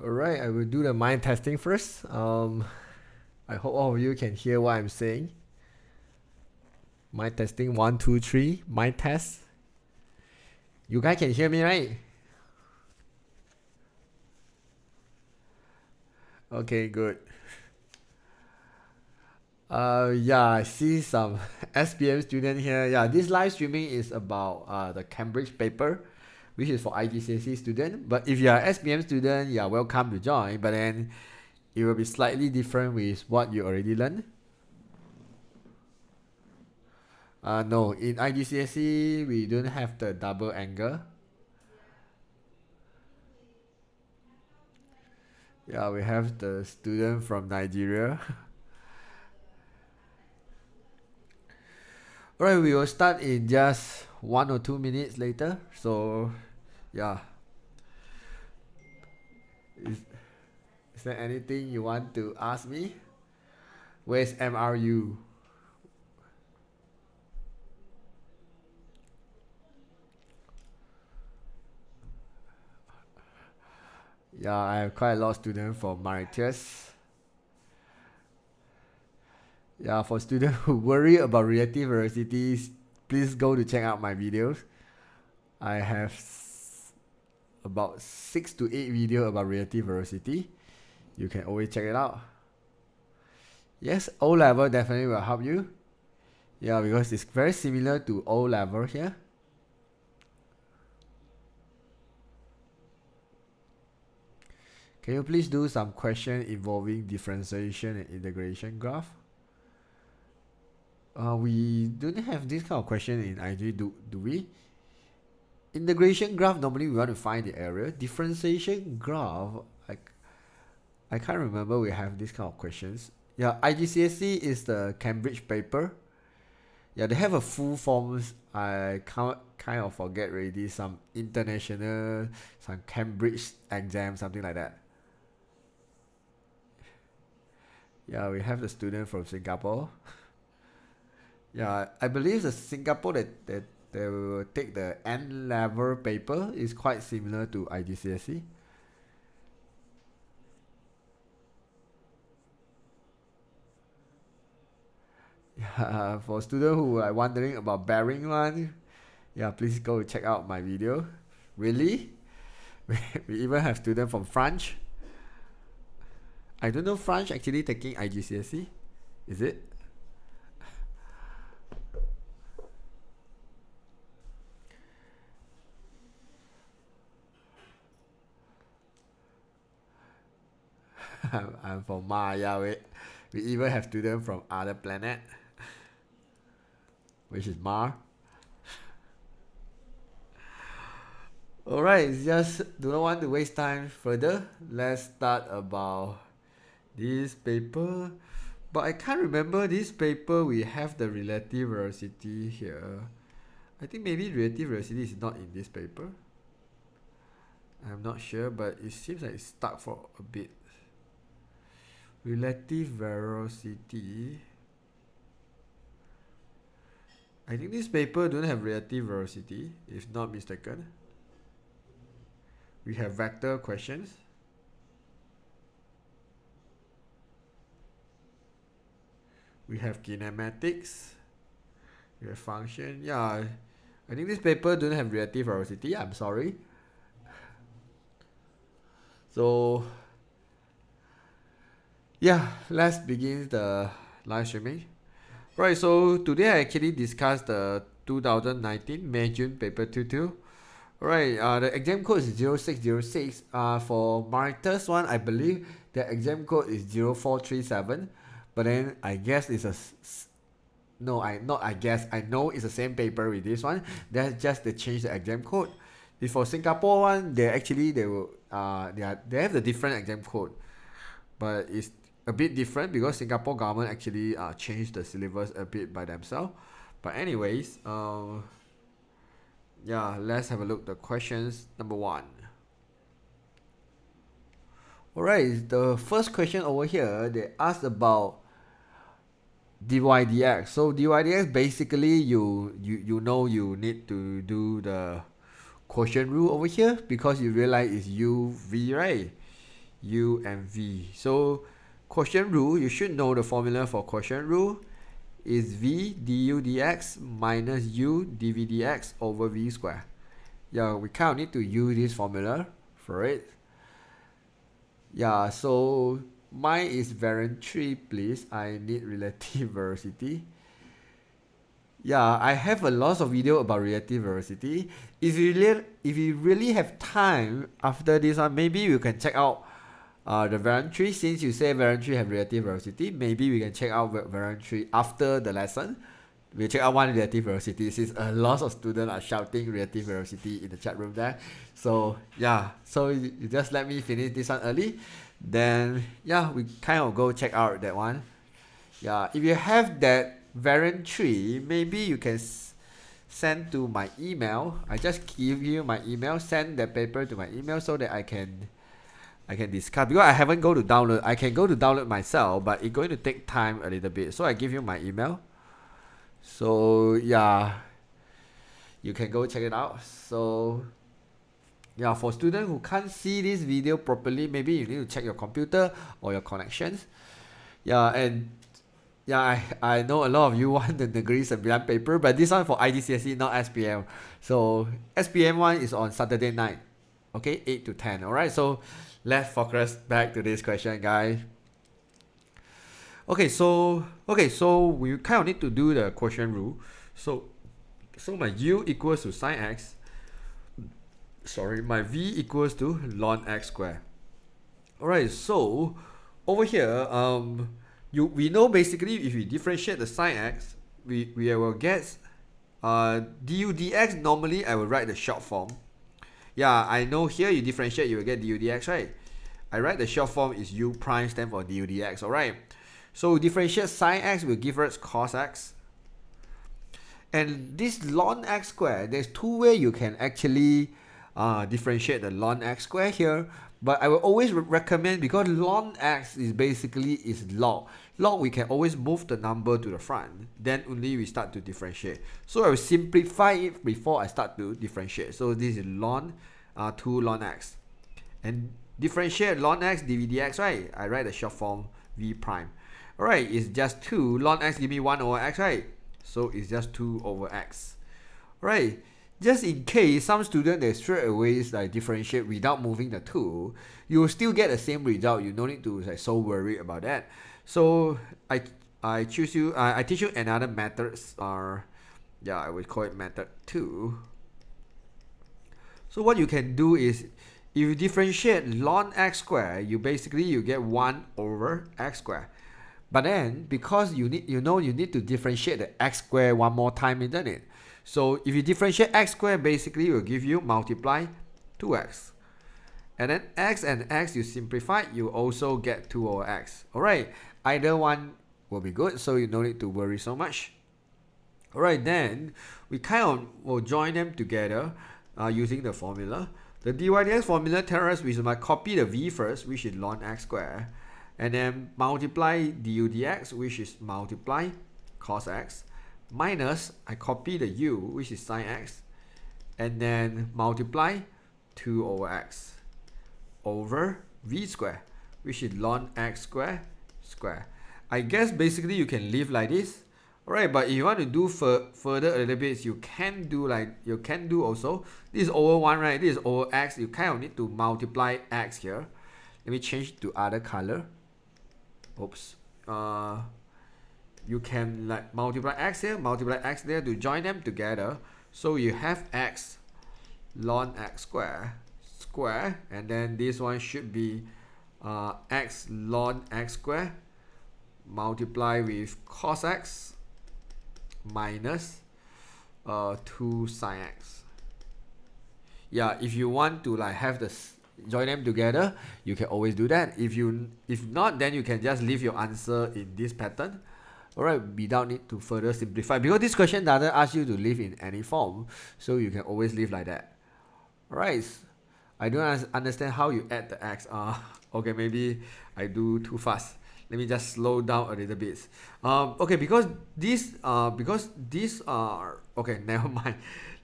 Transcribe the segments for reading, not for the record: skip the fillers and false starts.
Alright, I will do the mind testing first. I hope all of you can hear what I'm saying. Mind testing 1, 2, 3. Mind test. You guys can hear me, right? Okay, good. Yeah, I see some SPM student here. Yeah, this live streaming is about the Cambridge paper, which is for IGCSE student. But if you are SPM student, you are welcome to join. But then it will be slightly different with what you already learned. No, in IGCSE we don't have the double angle. Yeah, we have the student from Nigeria. Alright, we will start in just 1 or 2 minutes later. So, yeah. Is there anything you want to ask me? Where's MRU? Yeah, I have quite a lot of students from Mauritius. Yeah, for students who worry about relative velocities, please go to check out my videos. I have about 6 to 8 videos about relative velocity. You can always check it out. Yes, O level definitely will help you. Yeah, because it's very similar to O level here. Can you please do some question involving differentiation and integration graph? We don't have this kind of question in IG, do we? Integration graph, normally we want to find the area. Differentiation graph, I can't remember we have this kind of questions. Yeah, IGCSE is the Cambridge paper. Yeah, they have a full forms. I kind of forget already. Some international, some Cambridge exam, something like that. Yeah, we have the student from Singapore. Yeah, I believe the Singapore that they will take the N level paper is quite similar to IGCSE. Yeah, for students who are wondering about bearing one, yeah, please go check out my video. Really? We even have students from France. I don't know French actually taking IGCSE. Is it? I'm from Maya. We even have students from other planet, which is Mars. Alright, just do not want to waste time further. Let's start about this paper. But I can't remember this paper. We have the relative velocity here. I think maybe relative velocity is not in this paper. I'm not sure, but it seems like it's stuck for a bit. Relative velocity. I think this paper don't have relative velocity, if not mistaken. We have vector questions. We have kinematics. We have function. Yeah, I think this paper don't have relative velocity. I'm sorry. So, yeah, let's begin the live streaming. Right, so today I actually discussed the 2019 May-June paper 22. Alright, the exam code is 0606. For Marita's one, I believe the exam code is 0437. But then I guess it's no, I know it's the same paper with this one. That's just they change the exam code. If for Singapore one, they have the different exam code, but it's a bit different because Singapore government actually changed the syllabus a bit by themselves. But anyways, yeah, let's have a look at the questions. Number 1. Alright, the first question over here, they asked about dy dx. So dy dx, basically you know you need to do the quotient rule over here because you realize it's uv, right? u and v. So quotient rule, you should know the formula for quotient rule is v du dx minus u dv dx over v square. Yeah, we kind of need to use this formula for it. Yeah, so mine is variant 3, please. I need relative velocity. Yeah, I have a lot of video about relative velocity. If you really have time after this one, maybe you can check out the variant 3. Since you say variant 3 have relative velocity, maybe we can check out variant 3 after the lesson. We'll check out one relative velocity since a lot of students are shouting relative velocity in the chat room there. So yeah, so you just let me finish this one early. Then yeah, we kind of go check out that one. Yeah, if you have that variant 3, maybe you can send to my email. I just give you my email, send that paper to my email so that I can discuss, because I haven't go to download. I can go to download myself, but it's going to take time a little bit. So I give you my email. So yeah, you can go check it out. So yeah, for students who can't see this video properly, maybe you need to check your computer or your connections. Yeah, and yeah, I know a lot of you want the degrees and beyond paper, but this one for IGCSE, not SPM. So SPM one is on Saturday night, okay, 8 to 10. All right, so let's focus back to this question, guys. Okay, so we kind of need to do the quotient rule. So my u equals to sine x. Sorry, my v equals to ln x squared. All right, so over here, we know basically if we differentiate the sine x, we will get du dx. Normally I will write the short form. Yeah, I know here you differentiate, you will get du dx, right? I write the short form is u prime stand for du dx. All right. So differentiate sine x will give us cos x. And this ln x squared, there's two ways you can actually differentiate the ln x squared here. But I will always recommend, because ln x is basically log. Log, we can always move the number to the front. Then only we start to differentiate. So I will simplify it before I start to differentiate. So this is ln 2 ln x. And differentiate ln x dv dx, right? I write the short form v prime. Alright, it's just 2. Ln x give me 1 over x, right? So it's just 2 over x. Right? Just in case some student they straight away like differentiate without moving the 2, you will still get the same result. You don't need to like so worried about that. So I teach you another method. Yeah, I would call it method 2. So what you can do is, if you differentiate ln x squared, you get 1 over x squared. But then, because you need to differentiate the x squared one more time, isn't it? So if you differentiate x squared, basically it will give you multiply 2x. And then x and x you simplify, you also get 2 over x. Alright, either one will be good, so you don't need to worry so much. Alright, then we kind of will join them together using the formula. The dy dx formula tells us we might copy the v first, which is ln x squared. And then multiply du dx, which is multiply cos x, minus, I copy the u, which is sine x, and then multiply 2 over x, over v squared, which is ln x squared square. I guess basically you can leave like this. Alright, but if you want to do further a little bit, you can do also. This is over 1, right? This is over x. You kind of need to multiply x here. Let me change to other color. Oops. You can like multiply x here, multiply x there to join them together. So you have x ln x square, and then this one should be x ln x square multiply with cos x minus 2 sine x. Yeah, if you want to like have this join them together, you can always do that. If not, then you can just leave your answer in this pattern. Alright, without need to further simplify, because this question doesn't ask you to leave in any form, so you can always leave like that. Alright, I don't understand how you add the x. Okay, maybe I do too fast. Let me just slow down a little bit. Okay, because this okay, never mind.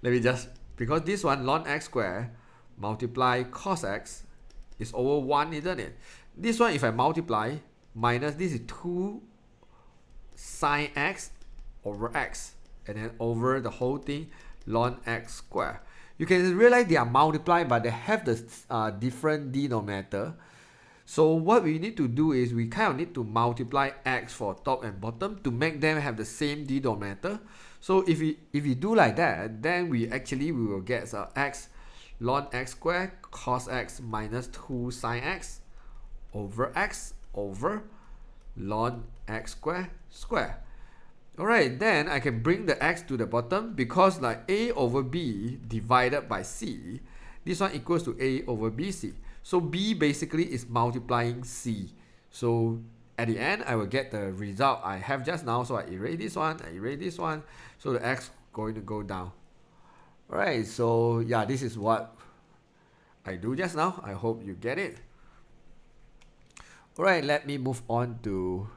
Let me just, because this one ln x squared multiply cos x is over 1, isn't it? This one, if I multiply, minus this is 2 sine x over x, and then over the whole thing ln x squared. You can realize they are multiplied, but they have the different denominator. So what we need to do is we kind of need to multiply x for top and bottom to make them have the same denominator. So if we do like that, then we will get x ln x squared cos x minus 2 sine x over ln x squared. Alright, then I can bring the x to the bottom because like a over b divided by c, this one equals to a over bc. So b basically is multiplying c. So at the end, I will get the result I have just now. So I erase this one, So the x going to go down. Alright, so yeah, this is what I do just now. I hope you get it. Alright, let me move on to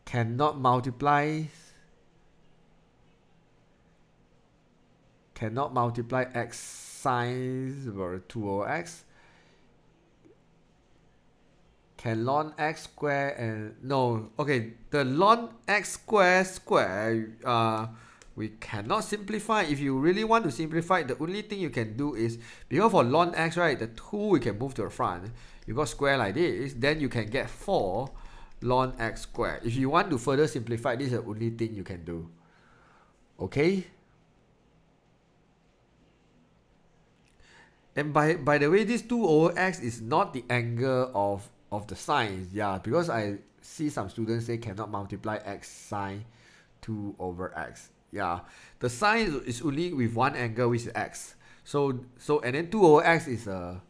cannot multiply x sine over 2 over x. Can ln x square and no, okay, the ln x square we cannot simplify. If you really want to simplify, the only thing you can do is, because for ln x, right, the 2 we can move to the front. You got square like this, then you can get 4 ln x squared. If you want to further simplify, this is the only thing you can do. Okay? And by the way, this 2 over x is not the angle of the sine. Yeah, because I see some students say cannot multiply x sine 2 over x. Yeah, the sine is only with one angle, which is x. So and then 2 over x is an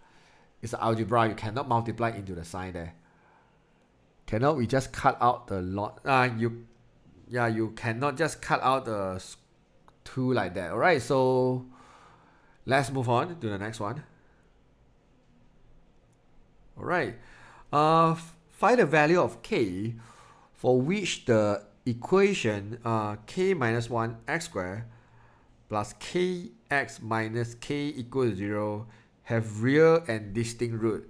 algebra. You cannot multiply into the sine there. Cannot we just cut out the lot? You cannot just cut out the 2 like that. Alright, so let's move on to the next one. Alright, find the value of k for which the equation k minus 1 x squared plus kx minus k equals 0 have real and distinct root.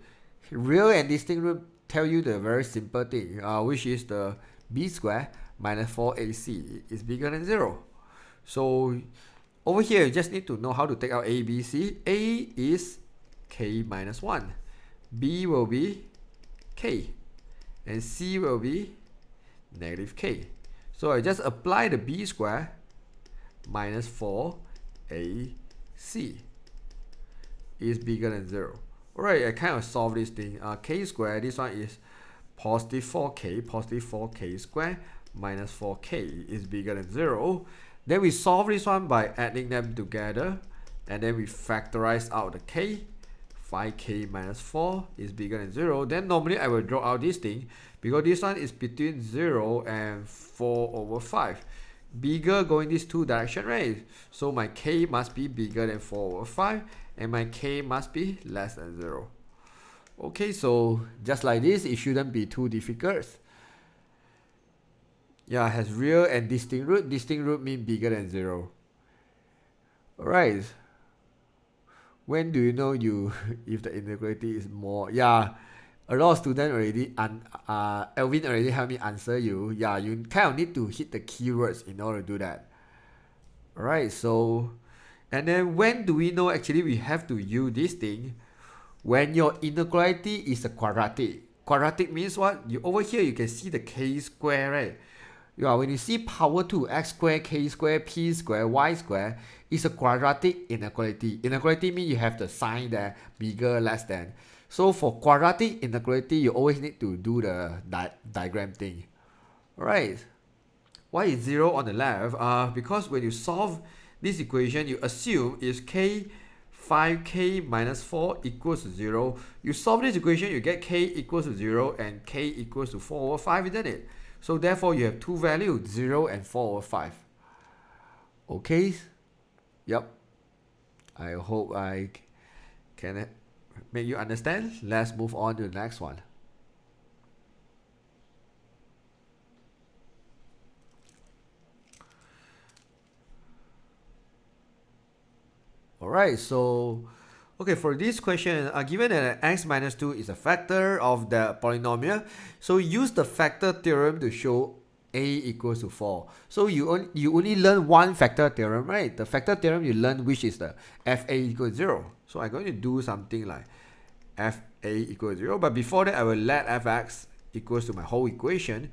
Real and distinct root tell you the very simple thing, which is the b squared minus 4ac is bigger than 0. So over here, you just need to know how to take out a, b, c. A is k minus 1. B will be k. And c will be negative k. So I just apply the b squared minus 4ac is bigger than 0. Alright, I kind of solve this thing. K squared, this one is positive 4k squared minus 4k is bigger than 0. Then we solve this one by adding them together, and then we factorize out the k. 5k minus 4 is bigger than 0. Then normally I will draw out this thing because this one is between 0 and 4 over 5. Bigger going these two directions, right? So my k must be bigger than 4 over 5 and my k must be less than 0. Okay, so just like this, it shouldn't be too difficult. Yeah, it has real and distinct root. Distinct root means bigger than 0. Alright. When do you know if the inequality is more? Yeah, a lot of students already, Elvin already helped me answer you. Yeah, you kind of need to hit the keywords in order to do that. Alright, so, and then when do we know actually we have to use this thing? When your inequality is a quadratic. Quadratic means what? Over here you can see the k square, right? Yeah, when you see power 2, x squared, k squared, p squared, y squared, it's a quadratic inequality. Inequality means you have the sign there, bigger, less than. So for quadratic inequality, you always need to do the diagram thing. Alright. Why is 0 on the left? Because when you solve this equation, you assume is k 5k minus 4 equals to 0. You solve this equation, you get k equals to 0 and k equals to 4 over 5, isn't it? So therefore, you have two values, 0 and 4 over 5. Okay? Yep. I hope I can make you understand. Let's move on to the next one. Alright, so Okay, for this question, given that x minus 2 is a factor of the polynomial, so use the factor theorem to show a equals to 4. So you only learn one factor theorem, right? The factor theorem you learn, which is the fa equals 0. So I'm going to do something like fa equals 0. But before that, I will let fx equals to my whole equation,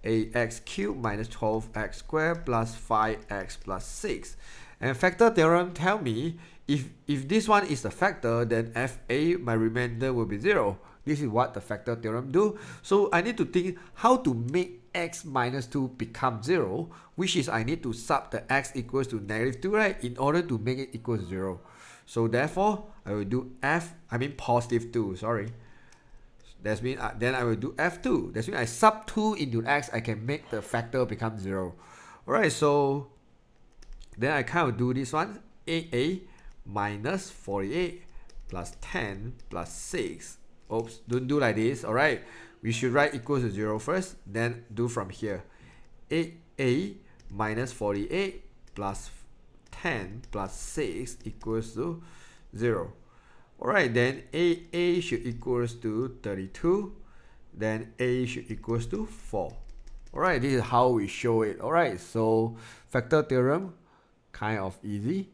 ax cubed minus 12x squared plus 5x plus 6. And factor theorem tell me if this one is a factor, then fa, my remainder will be 0. This is what the factor theorem do. So I need to think how to make x minus 2 become 0, which is I need to sub the x equals to negative 2, right, in order to make it equal to 0. So therefore, I will do positive 2, sorry. That means then I will do f2. That means I sub 2 into x, I can make the factor become 0. Alright, so then I kind of do this one. AA minus 48 plus 10 plus 6. Oops, don't do like this. Alright, we should write equals to 0 first, then do from here. AA minus 48 plus 10 plus 6 equals to 0. Alright, then AA should equals to 32. Then A should equals to 4. Alright, this is how we show it. Alright, so factor theorem, kind of easy.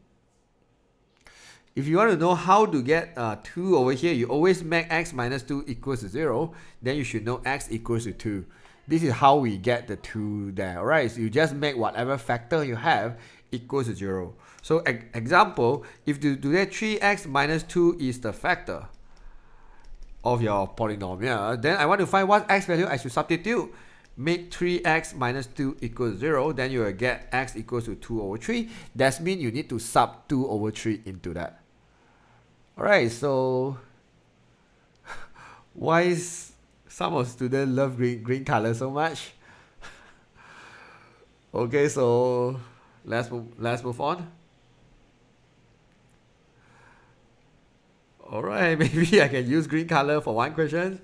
If you want to know how to get 2 over here, you always make x minus 2 equals to 0. Then you should know x equals to 2. This is how we get the 2 there. Alright, so you just make whatever factor you have equals to 0. So example, if you do that 3x minus 2 is the factor of your polynomial, then I want to find what x value I should substitute. Make 3x minus 2 equals 0, then you will get x equals to 2 over 3. That means you need to sub 2 over 3 into that. Alright, so why is some of students love green color so much? Okay, so let's move on. Alright, maybe I can use green color for one question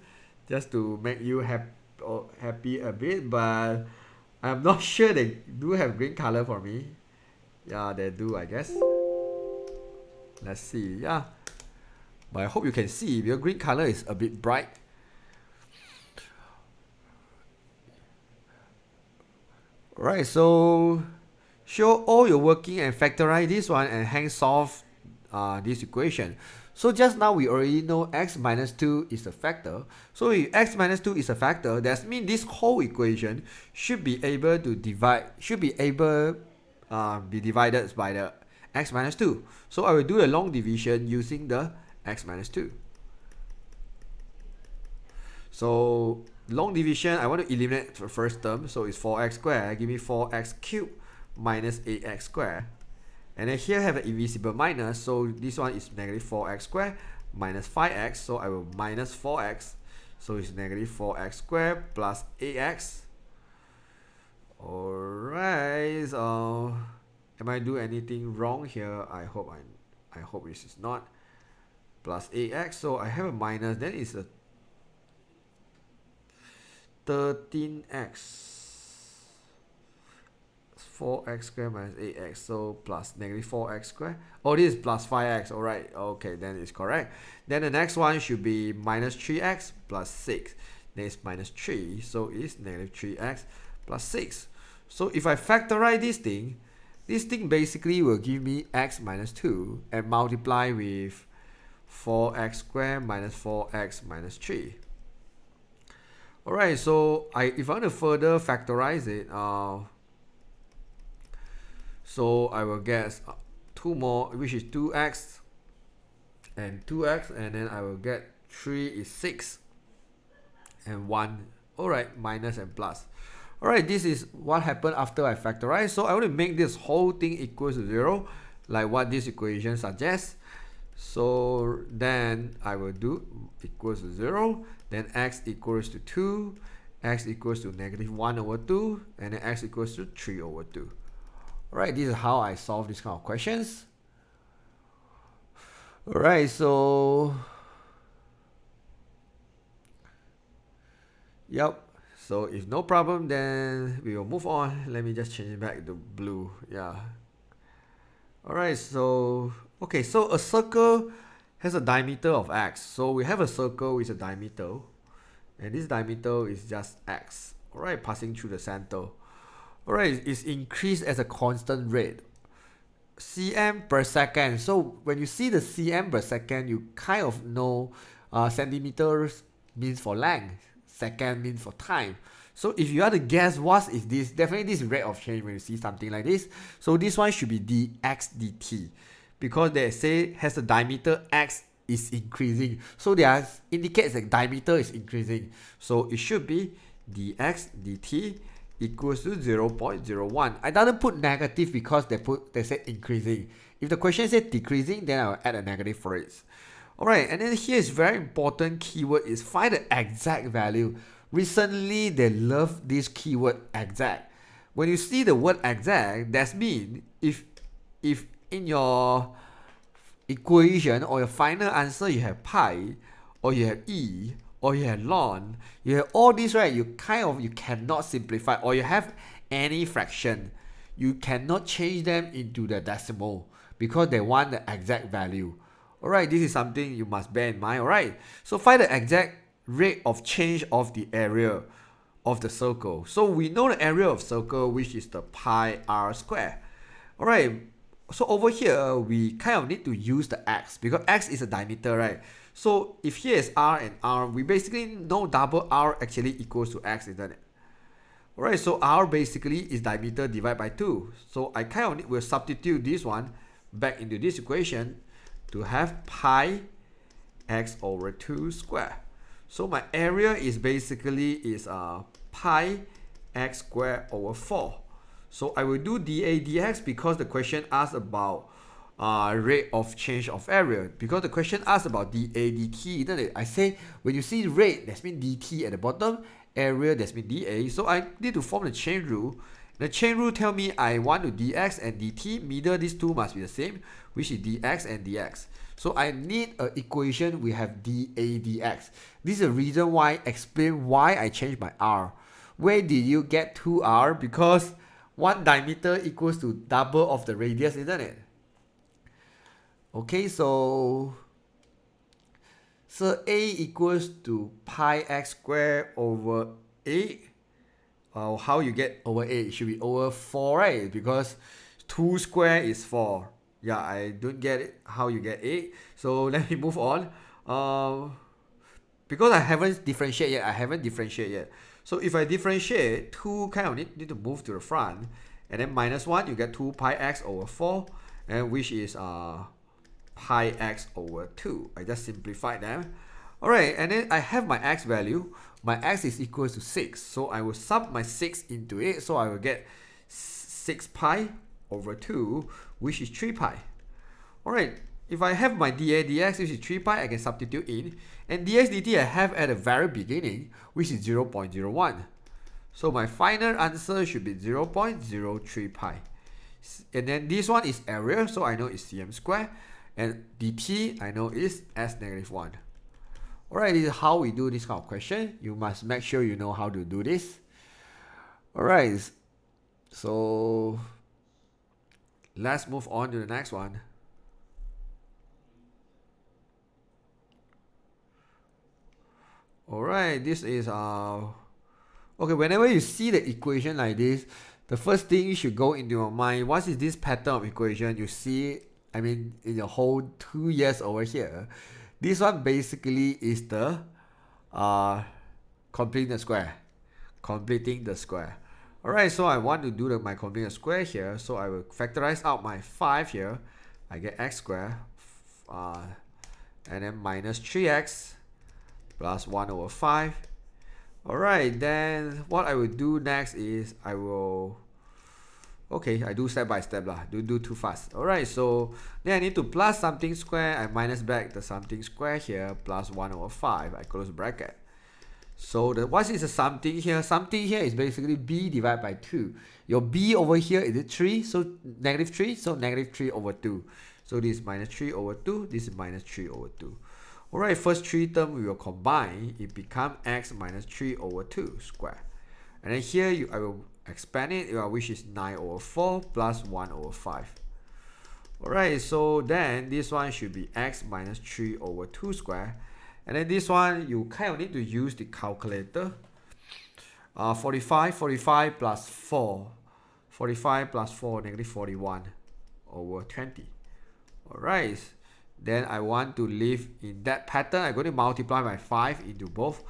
just to make you happy a bit, but I'm not sure they do have green color for me. Yeah, they do, I guess. Let's see. Yeah, but I hope you can see your green color is a bit bright. Alright, so show all your working and factorize this one and hence solve this equation. So just now we already know x minus 2 is a factor. So if x minus 2 is a factor, that means this whole equation should be able to be divided by the x minus 2. So I will do a long division using the x minus 2. So long division, I want to eliminate the first term. So it's 4x squared. Give me 4x cubed minus 8x squared. And then here I have an invisible minus, so this one is negative 4x squared minus 5x, so I will minus 4x, so it's negative 4x squared plus 8x. Alright, so am I doing anything wrong here? I hope this is not. Plus 8x, so I have a minus, then it's a 13x. 4x squared minus 8x, so plus negative 4x squared. Oh, this is plus 5x. Alright, okay, then it's correct. Then the next one should be minus 3x plus 6. Then it's minus 3, so it's negative 3x plus 6. So if I factorize this thing basically will give me x minus 2 and multiply with 4x squared minus 4x minus 3. Alright, so if I want to further factorize it, so I will get 2 more, which is 2x and 2x, and then I will get 3 is 6 and 1. Alright, minus and plus. Alright, this is what happened after I factorize. So I want to make this whole thing equals to 0, like what this equation suggests. So then I will do equals to 0, then x equals to 2, x equals to negative 1 over 2, and then x equals to 3 over 2. Alright, this is how I solve this kind of questions. Alright, so yep. So if no problem, then we will move on. Let me just change it back to blue. Yeah. Alright, so okay, so a circle has a diameter of x. So we have a circle with a diameter, and this diameter is just x. Alright, passing through the center. Alright, it's increased as a constant rate. cm per second. So when you see the cm per second, you kind of know centimeters means for length, second means for time. So if you have to guess what is this, definitely this rate of change when you see something like this. So this one should be dx dt, because they say has the diameter x is increasing. So they indicates that diameter is increasing. So it should be dx dt equals to 0.01. I didn't put negative because they said increasing. If the question said decreasing, then I'll add a negative for it. Alright, and then here is very important keyword is find the exact value. Recently, they love this keyword exact. When you see the word exact, that means if in your equation or your final answer you have pi, or you have e, or you have ln, you have all these, right? You cannot simplify, or you have any fraction, you cannot change them into the decimal because they want the exact value. Alright, this is something you must bear in mind. Alright, so find the exact rate of change of the area of the circle. So we know the area of circle, which is the pi r square. Alright, so over here we kind of need to use the x because x is a diameter, right? So if here is r and r, we basically know double r actually equals to x, isn't it? Alright, so r basically is diameter divided by 2. So I kind of will substitute this one back into this equation to have pi x over 2 square. So my area is basically pi x squared over 4. So I will do dA dx because the question asks about rate of change of area. Because the question asks about dA dt, isn't it? I say when you see rate, that means dt at the bottom, area, that means dA. So I need to form the chain rule. The chain rule tell me I want to dx and dt, middle these two must be the same, which is dx and dx. So I need an equation we have dA dx. This is the reason why explain why I changed my r. Where did you get 2r? Because one diameter equals to double of the radius, isn't it? Okay, so A equals to pi x squared over 8. How you get over 8? Should be over 4, right? Because 2 squared is 4. Yeah, I don't get it how you get 8. So let me move on. Because I haven't differentiated yet. So if I differentiate, 2 kind of need to move to the front. And then minus 1, you get 2 pi x over 4. And which is pi x over 2. I just simplified them. Alright, and then I have my x value. My x is equal to 6. So I will sub my 6 into it. So I will get 6 pi over 2, which is 3 pi. Alright, if I have my dA dx, which is 3 pi, I can substitute in. And dx dt I have at the very beginning, which is 0.01. So my final answer should be 0.03 pi. And then this one is area, so I know it's cm squared. And dt, I know is s negative 1. Alright, this is how we do this kind of question. You must make sure you know how to do this. Alright, so let's move on to the next one. Alright, this is okay, whenever you see the equation like this, the first thing you should go into your mind, what is this pattern of equation you see, I mean, in the whole 2 years over here. This one basically is the completing the square. Alright, so I want to do my completing the square here. So I will factorize out my 5 here. I get x squared. And then minus 3x plus 1 over 5. Alright, then what I will do next is I will... Okay, I do step by step lah. Don't do too fast. Alright, so then I need to plus something square. I minus back the something square here. Plus 1 over 5. I close bracket. So what is the something here? Something here is basically b divided by 2. Your b over here is it 3? So negative 3. So negative 3 over 2. So this is minus 3 over 2. This is minus 3 over 2. Alright, first 3 terms we will combine. It becomes x minus 3 over 2 square. And then here I will expand it, which is 9 over 4 plus 1 over 5. Alright, so then this one should be x minus 3 over 2 square. And then this one, you kind of need to use the calculator. 45 plus 4. 45 plus 4, negative 41 over 20. Alright, then I want to live in that pattern. I'm going to multiply by 5 into both.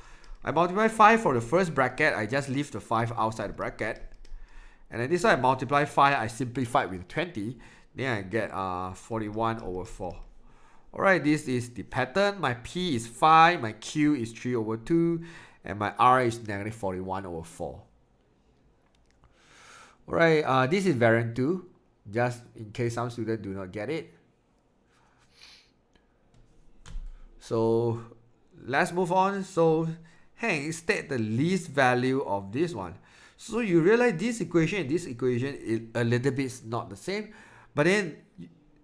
I multiply 5 for the first bracket. I just leave the 5 outside the bracket. And then this one I multiply 5. I simplify with 20. Then I get 41 over 4. Alright, this is the pattern. My P is 5. My Q is 3 over 2. And my R is negative 41 over 4. Alright, this is variant 2. Just in case some students do not get it. So let's move on. So hence state the least value of this one. So you realize this equation and this equation is a little bit not the same. But then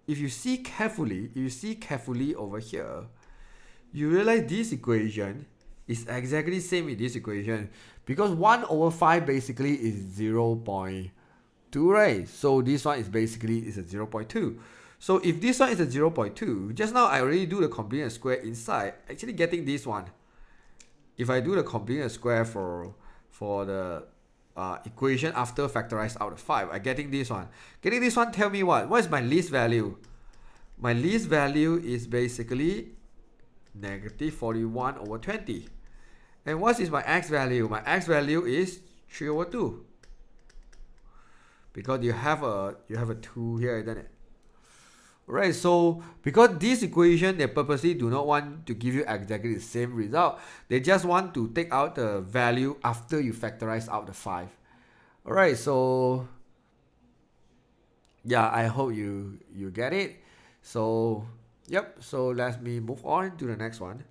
if you see carefully, over here, you realize this equation is exactly the same with this equation. Because 1 over 5 basically is 0.2, right? So this one is basically a 0.2. So if this one is a 0.2, just now I already do the complete and square inside, actually getting this one. If I do the complete and square for the equation after factorize out of 5, I'm getting this one. Getting this one, tell me what is my least value? My least value is basically negative 41 over 20. And what is my x value? My x value is 3 over 2. Because you have a 2 here, isn't it? Right, so because this equation, they purposely do not want to give you exactly the same result. They just want to take out the value after you factorize out the 5. Alright, so yeah, I hope you get it. So yep, so let me move on to the next one.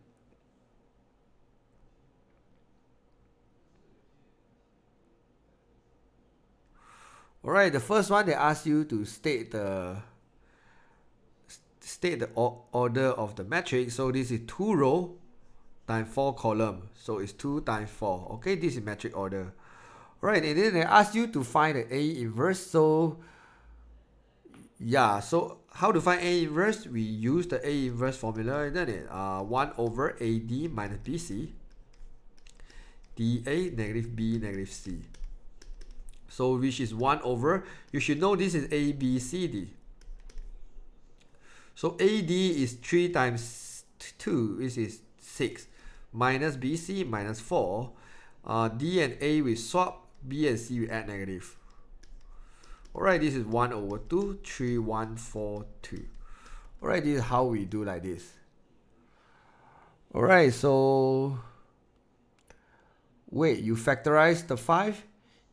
Alright, the first one, they ask you to state the order of the matrix. So this is 2 row times 4 column. So it's 2 times 4. Okay, this is metric order. Alright, and then they ask you to find the A inverse. So yeah, so how to find A inverse? We use the A inverse formula, isn't it? 1 over AD minus BC. DA negative B negative C. So which is 1 over, you should know this is ABCD. So AD is 3 times 2, this is 6, minus BC minus 4. D and A we swap, B and C we add negative. Alright, this is 1 over 2, 3, 1, 4, 2. Alright, this is how we do like this. Alright, so wait, you factorize the 5?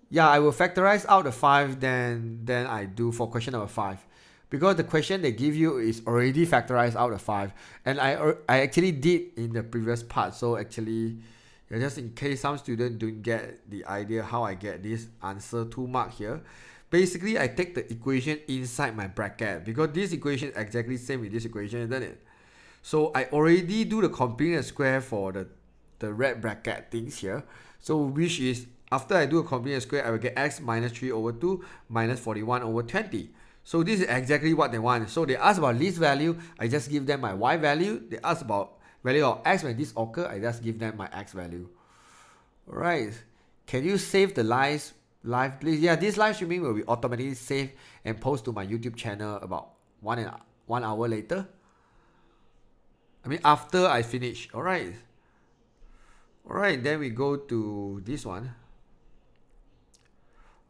Yeah, I will factorize out the 5, then I do for question number 5. Because the question they give you is already factorized out of 5, and I actually did in the previous part. So actually, just in case some students don't get the idea how I get this answer 2 mark here, basically I take the equation inside my bracket, because this equation is exactly same with this equation, isn't it? So I already do the complete and square for the red bracket things here. So which is, after I do a complete and square, I will get x minus 3 over 2 minus 41 over 20. So this is exactly what they want. So they ask about least value, I just give them my y value. They ask about value of x when this occurs, I just give them my x value. Alright, can you save the live please? Yeah, this live streaming will be automatically saved and post to my YouTube channel about 1 hour later. I mean after I finish. Alright, then we go to this one.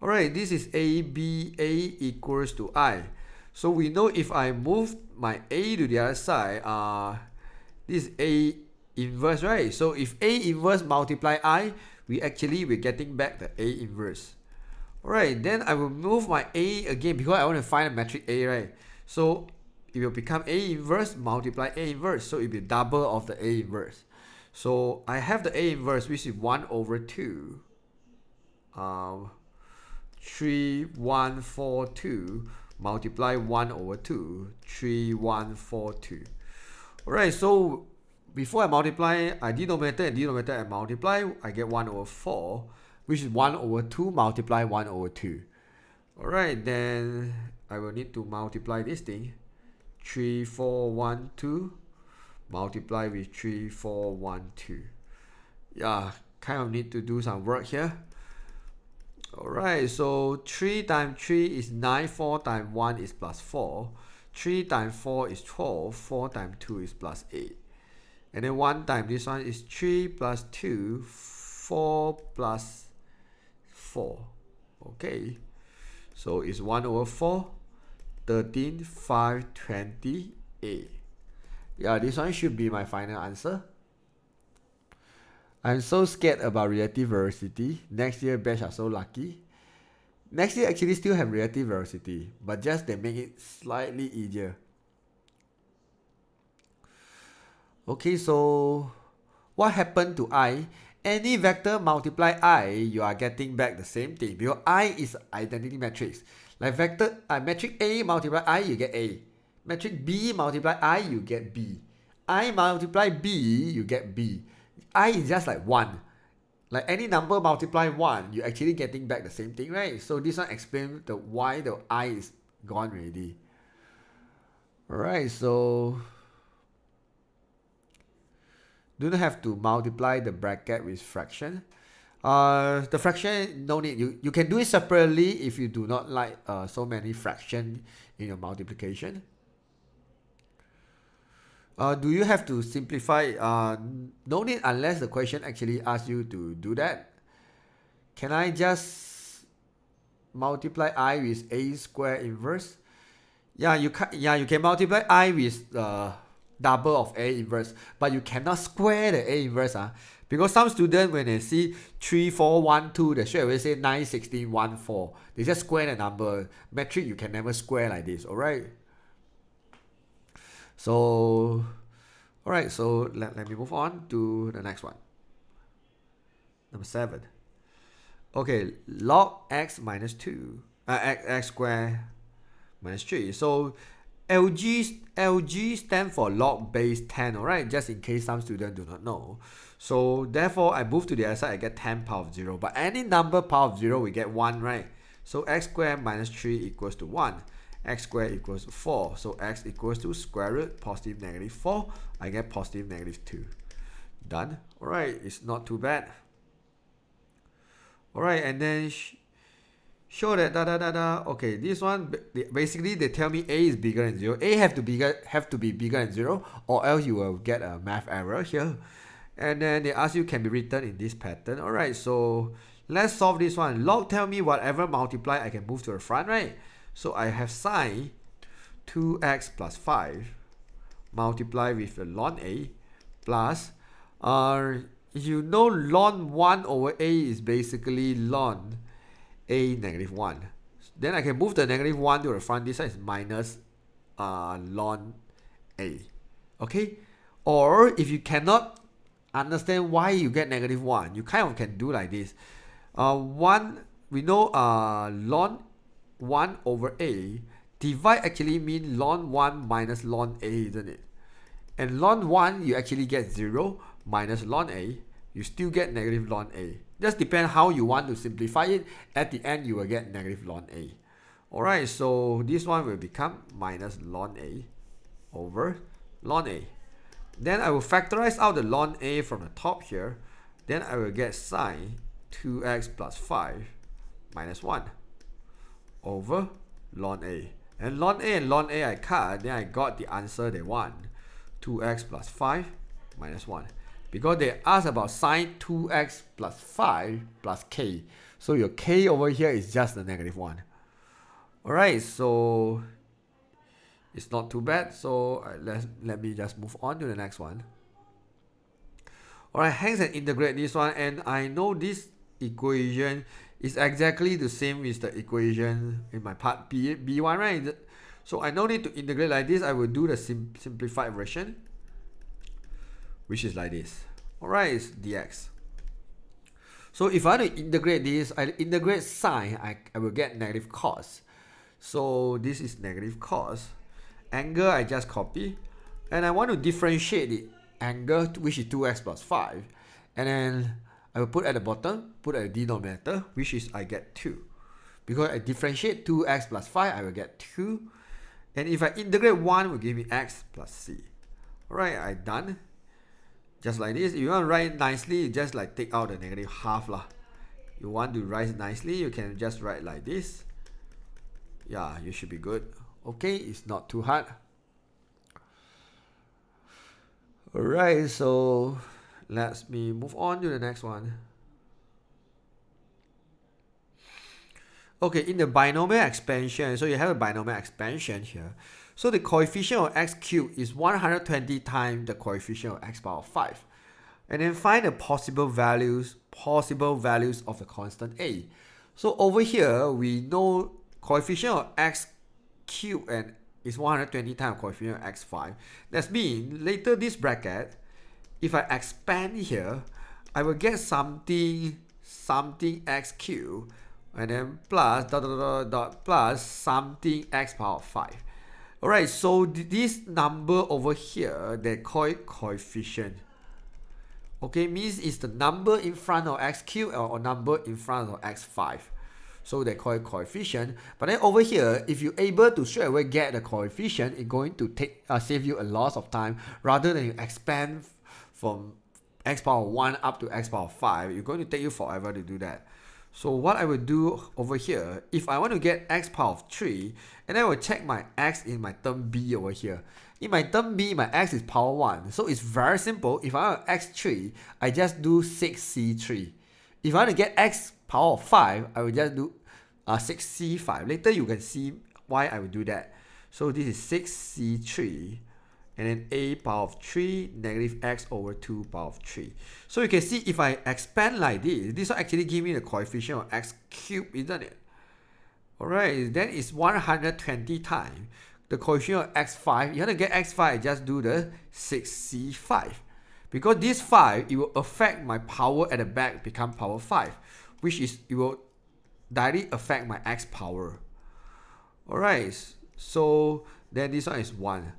Alright, this is ABA equals to I. So we know if I move my A to the other side, this is A inverse, right? So if A inverse multiply I, we're getting back the A inverse. Alright, then I will move my A again because I want to find a metric A, right? So it will become A inverse multiply A inverse. So it will be double of the A inverse. So I have the A inverse, which is 1 over 2. 3, 1, 4, 2 multiply 1 over 2, 3, 1, 4, 2. Alright, so before I multiply, I denominator and denominator I multiply, I get 1 over 4, which is 1 over 2 multiply 1 over 2. Alright, then I will need to multiply this thing. 3, 4, 1, 2 multiply with 3, 4, 1, 2. Yeah, kind of need to do some work here. Alright, so 3 times 3 is 9, 4 times 1 is plus 4, 3 times 4 is 12, 4 times 2 is plus 8. And then 1 times this one is 3 plus 2, 4 plus 4. Okay, so it's 1 over 4, 13, 5, 28. Yeah, this one should be my final answer. I'm so scared about relative velocity. Next year batch are so lucky. Next year actually still have relative velocity, but just they make it slightly easier. Okay, so what happened to I? Any vector multiply I, you are getting back the same thing because I is identity matrix. Like vector metric A multiply I, you get A. Metric B multiply I, you get B. I multiply B, you get B. I is just like 1. Like any number multiply 1, you're actually getting back the same thing, right? So this one explains the why the I is gone already. Alright, so do not have to multiply the bracket with fraction. The fraction, no need. You can do it separately if you do not like so many fractions in your multiplication. Do you have to simplify? No need unless the question actually asks you to do that. Can I just multiply I with a square inverse? Yeah, you can multiply I with double of a inverse, but you cannot square the a inverse. Because some students, when they see 3, 4, 1, 2, they straight away say 9, 16, 1, 4. They just square the number. Metric, you can never square like this, alright? So, alright, so let me move on to the next one. Number 7. Okay, log x minus 2, x squared minus 3. So, LG stands for log base 10, alright? Just in case some students do not know. So, therefore, I move to the other side, I get 10 power of 0. But any number power of 0, we get 1, right? So, x squared minus 3 equals to 1. X squared equals to 4. So, x equals to square root, positive negative 4. I get positive negative 2. Done. Alright, it's not too bad. Alright, and then show that Okay, this one basically they tell me a is bigger than 0. A have to be bigger than 0, or else you will get a math error here. And then they ask you can be written in this pattern. Alright, so let's solve this one. Log tell me whatever multiply I can move to the front, right? So I have sine 2x plus 5 multiply with the ln a plus you know ln 1 over a is basically ln a negative 1. Then I can move the negative 1 to the front. This side is minus ln a. Okay? Or if you cannot understand why you get negative 1, you kind of can do like this. We know ln 1 over a, divide actually mean ln 1 minus ln a, isn't it? And ln 1 you actually get 0 minus ln a, you still get negative ln a. Just depend how you want to simplify it. At the end you will get negative ln a. Alright, so this one will become minus ln a over ln a. Then I will factorize out the ln a from the top here. Then I will get sine 2x plus 5 minus 1 over ln a. And ln a I cut, then I got the answer they want. 2x plus 5 minus 1. Because they asked about sine 2x plus 5 plus k. So your k over here is just the negative 1. Alright, so it's not too bad. So let me just move on to the next one. Alright, hence and integrate this one. And I know this equation is exactly the same with the equation in my part B1, right? So I don't need to integrate like this. I will do the simplified version, which is like this. Alright, it's dx. So if I want to integrate this, I integrate sine, I will get negative cos. So this is negative cos. Angle I just copy. And I want to differentiate the angle, which is 2x plus 5. And then I will put at the bottom, put at the denominator, which is I get 2. Because I differentiate 2x plus 5, I will get 2. And if I integrate 1, will give me x plus c. Alright, I done. Just like this. If you want to write nicely, you just like take out the negative half lah. You want to write nicely, you can just write like this. Yeah, you should be good. Okay, it's not too hard. Alright, so let me move on to the next one. Okay, in the binomial expansion, so you have a binomial expansion here. So the coefficient of x cubed is 120 times the coefficient of x power 5. And then find the possible values of the constant a. So over here, we know coefficient of x cubed and is 120 times coefficient of x5. That means later this bracket, if I expand here, I will get something x cubed and then plus plus something x power 5. Alright, so this number over here, they call it coefficient. Okay, means it's the number in front of x cubed or number in front of x5. So they call it coefficient. But then over here, if you're able to straight away get the coefficient, it's going to save you a lot of time rather than you expand from x power 1 up to x power 5. It's going to take you forever to do that. So what I will do over here, if I want to get x power of 3, and I will check my x in my term b over here. In my term b, my x is power 1. So it's very simple. If I want x3, I just do 6c3. If I want to get x power of 5, I will just do 6c5. Later you can see why I will do that. So this is 6c3. And then a power of 3 negative x over 2 power of 3. So you can see if I expand like this will actually give me the coefficient of x cubed, isn't it? Alright, then it's 120 times the coefficient of x5. You want to get x5, just do the 6c5. Because this 5, it will affect my power at the back become power 5. Which is, it will directly affect my x power. Alright, so then this one is 1.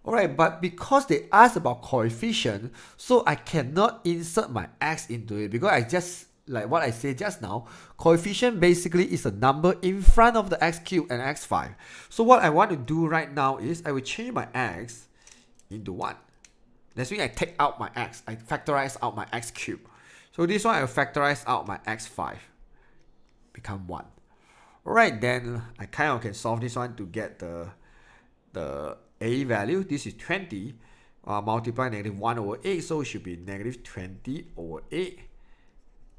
Alright, but because they asked about coefficient, so I cannot insert my x into it because I just, like what I said just now, coefficient basically is a number in front of the x cubed and x5. So what I want to do right now is I will change my x into 1. That's means I take out my x, I factorize out my x cubed. So this one I will factorize out my x5, become 1. Alright, then I kind of can solve this one to get the a value. This is 20, multiply negative 1 over 8, so it should be negative 20 over 8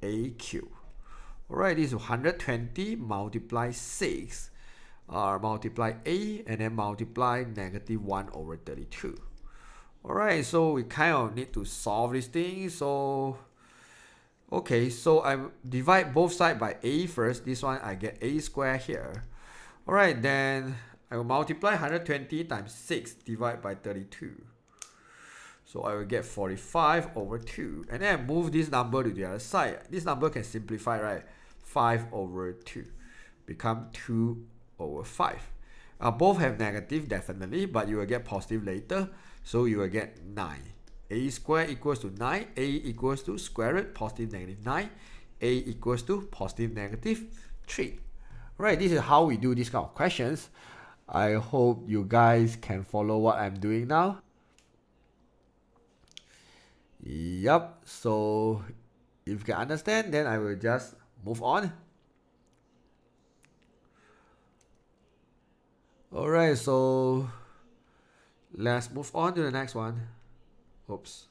a cubed. Alright, this is 120 multiply 6, multiply a, and then multiply negative 1 over 32. Alright, so we kind of need to solve this thing. So okay, so I divide both sides by a first. This one I get a squared here. Alright, then I will multiply 120 times 6 divided by 32. So I will get 45 over 2. And then I move this number to the other side. This number can simplify, right? 5 over 2. Become 2 over 5. Both have negative, definitely, but you will get positive later. So you will get 9. A squared equals to 9. A equals to square root, positive negative 9. A equals to positive negative 3. Right, this is how we do these kind of questions. I hope you guys can follow what I'm doing now. Yup, so if you can understand, then I will just move on. Alright, so let's move on to the next one. Oops.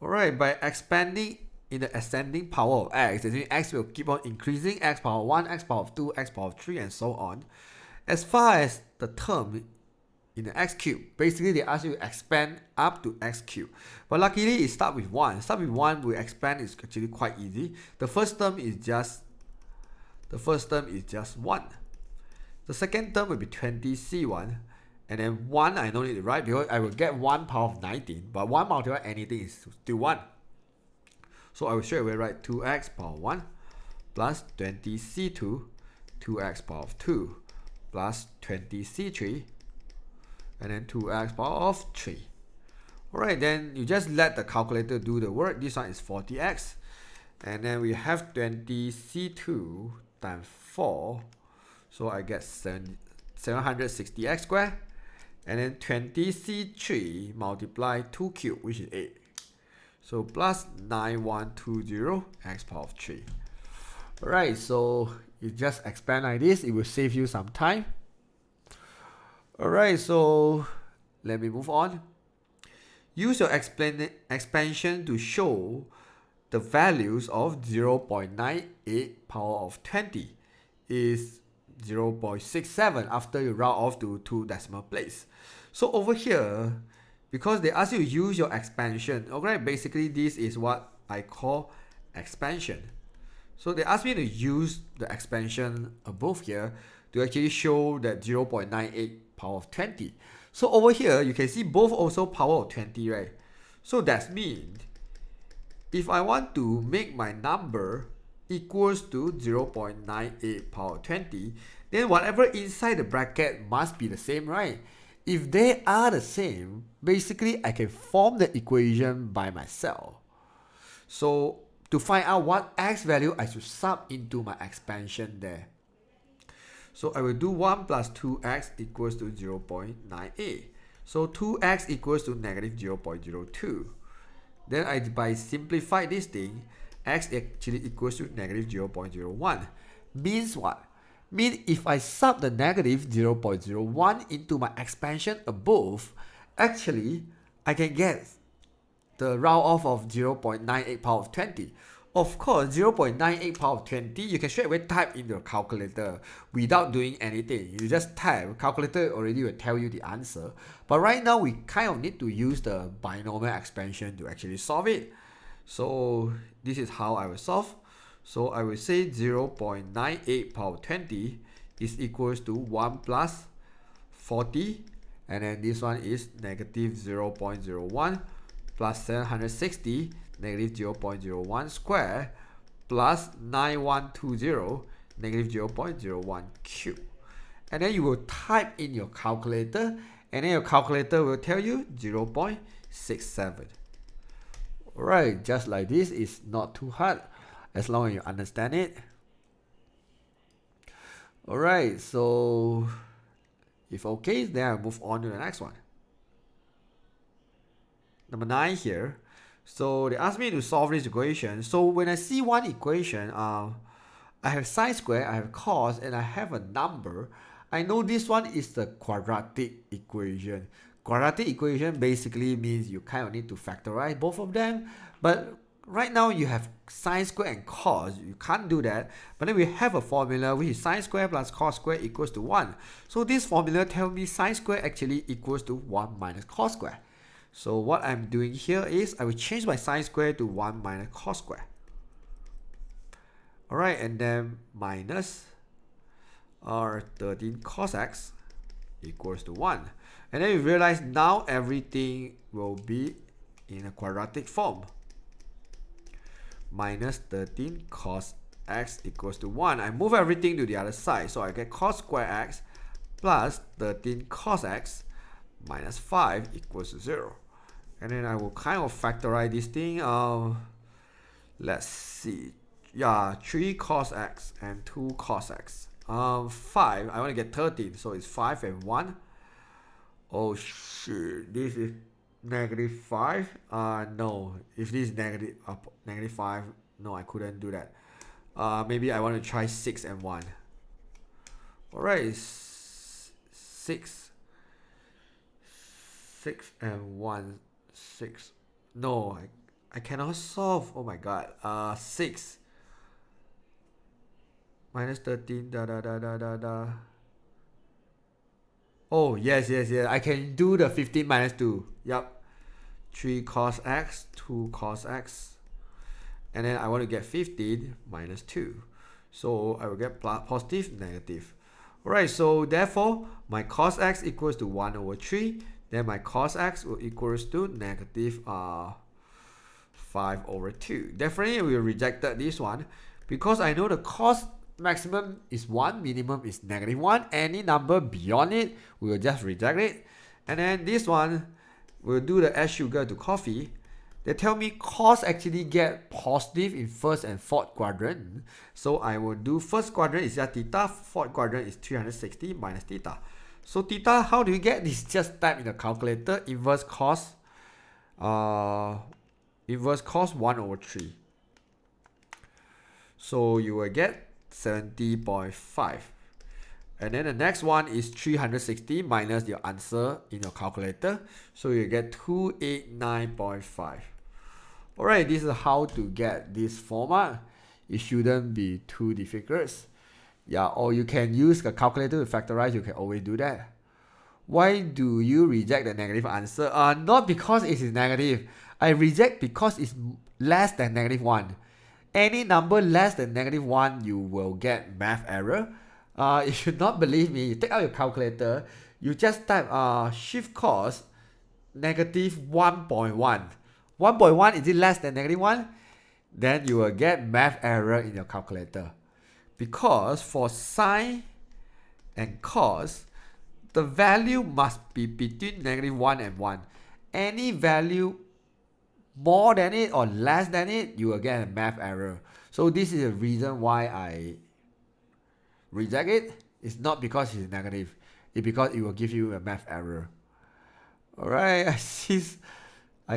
Alright, by expanding in the ascending power of x, that means x will keep on increasing, x power 1, x power 2, x power 3, and so on. As far as the term in the x cubed, basically they ask you to expand up to x cubed. But luckily it starts with 1. Start with 1, we expand is actually quite easy. The first term is just 1. The second term will be 20c1. And then 1 I don't need to write because I will get 1 power of 19. But 1 multiplied anything is still 1. So I will straight away write 2x power 1 plus 20c2, 2x power of 2 plus 20c3, and then 2x power of 3. Alright, then you just let the calculator do the work. This one is 40x. And then we have 20c2 times 4. So I get 760x squared, and then 20c3 multiply 2 cubed, which is 8. So plus 9120 x power of 3. Alright, so you just expand like this, it will save you some time. Alright, so let me move on. Use your expansion to show the values of 0.98 power of 20 is 0.67 after you round off to 2 decimal place. So over here, because they ask you to use your expansion, okay, basically this is what I call expansion. So they ask me to use the expansion above here to actually show that 0.98 power of 20. So over here, you can see both also power of 20, right? So that means if I want to make my number equals to 0.98 power of 20, then whatever inside the bracket must be the same, right? If they are the same, basically I can form the equation by myself. So to find out what x value I should sub into my expansion there. So I will do 1 plus 2x equals to 0.98. So 2x equals to negative 0.02. Then by simplify this thing, x actually equals to negative 0.01. Means what? Means if I sub the negative 0.01 into my expansion above, actually I can get the round off of 0.98 power of 20. Of course, 0.98 power of 20, you can straight away type in your calculator without doing anything. You just type, calculator already will tell you the answer. But right now, we kind of need to use the binomial expansion to actually solve it. So this is how I will solve. So I will say 0.98 power of 20 is equals to 1 plus 40. And then this one is negative 0.01 plus 760 negative 0.01 square plus 9120 negative 0.01 cube. And then you will type in your calculator, and then your calculator will tell you 0.67. Alright, just like this, it's not too hard as long as you understand it. Alright, so if okay, then I'll move on to the next one. Number 9 here. So they asked me to solve this equation. So when I see one equation, I have sine square, I have cos, and I have a number. I know this one is the quadratic equation. Quadratic equation basically means you kind of need to factorize both of them. But right now you have sine square and cos. You can't do that. But then we have a formula which is sine square plus cos square equals to 1. So this formula tells me sine square actually equals to 1 minus cos square. So what I'm doing here is I will change my sine square to 1 minus cos square. Alright, and then minus 13 cos x equals to 1. And then you realize now everything will be in a quadratic form. Minus 13 cos x equals to 1. I move everything to the other side. So I get cos square x plus 13 cos x minus 5 equals to 0. And then I will kind of factorize this thing. Let's see. Yeah, 3 cos x and 2 cos x. 5. I want to get 13. So it's 5 and 1. Oh shit. This is negative 5. No. If this is negative 5, no, I couldn't do that. Maybe I want to try 6 and 1. Alright. 6 and 1. 6. No, I cannot solve. Oh my god. 6 minus 13 da. Oh yes. I can do the 15 minus 2. Yup. 3 cos x, 2 cos x. And then I want to get 15 minus 2. So I will get positive, negative. Alright, so therefore my cos x equals to 1 over 3. Then my cos x will equals to negative 5 over 2. Definitely we rejected this one because I know the cos maximum is 1, minimum is negative 1. Any number beyond it, we will just reject it. And then this one, we'll do the add sugar to coffee. They tell me cos actually get positive in first and fourth quadrant. So I will do first quadrant is just theta, fourth quadrant is 360 minus theta. So theta, how do you get this? Just type in the calculator, inverse cos 1 over 3. So you will get 70.5. And then the next one is 360 minus your answer in your calculator. So you get 289.5. Alright, this is how to get this format. It shouldn't be too difficult. Yeah, or you can use the calculator to factorize. You can always do that. Why do you reject the negative answer? Not because it is negative. I reject because it's less than -1. Any number less than -1, you will get math error. If you not believe me, you take out your calculator, you just type shift cos -1.1. 1.1, is it less than -1? Then you will get math error in your calculator. Because for sine and cos, the value must be between -1 and 1. Any value more than it or less than it, you will get a math error. So this is the reason why I reject it. It's not because it's negative. It's because it will give you a math error. Alright, I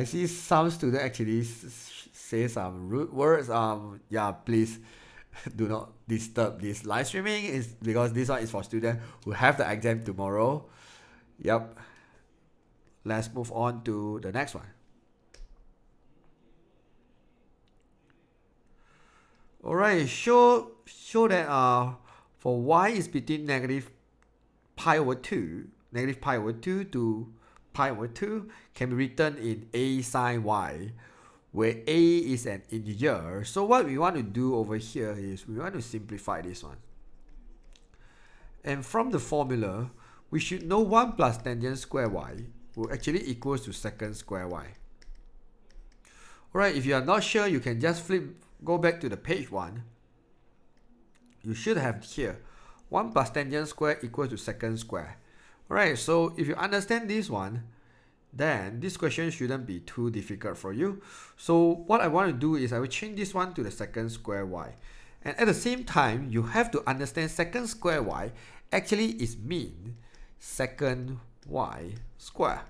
see some students actually say some rude words. Yeah, please do not disturb this live streaming. It's because this one is for students who have the exam tomorrow. Yep. Let's move on to the next one. Alright, show that for y is between negative pi over 2 to pi over 2 can be written in a sine y, where a is an integer. So what we want to do over here is we want to simplify this one. And from the formula, we should know 1 plus tangent square y will actually equals to secant square y. Alright, if you are not sure, you can just go back to the page 1. You should have here 1 plus tangent square equals to secant square. Alright, so if you understand this one, then this question shouldn't be too difficult for you. So what I want to do is I will change this one to the secant square y. And at the same time, you have to understand secant square y actually is mean secant y square.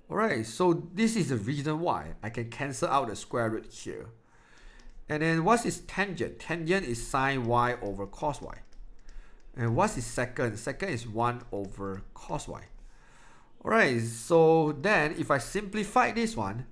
Alright, so this is the reason why I can cancel out the square root here. And then what is tangent? Tangent is sine y over cos y. And what is secant? Secant is 1 over cos y. Alright, so then if I simplify this one,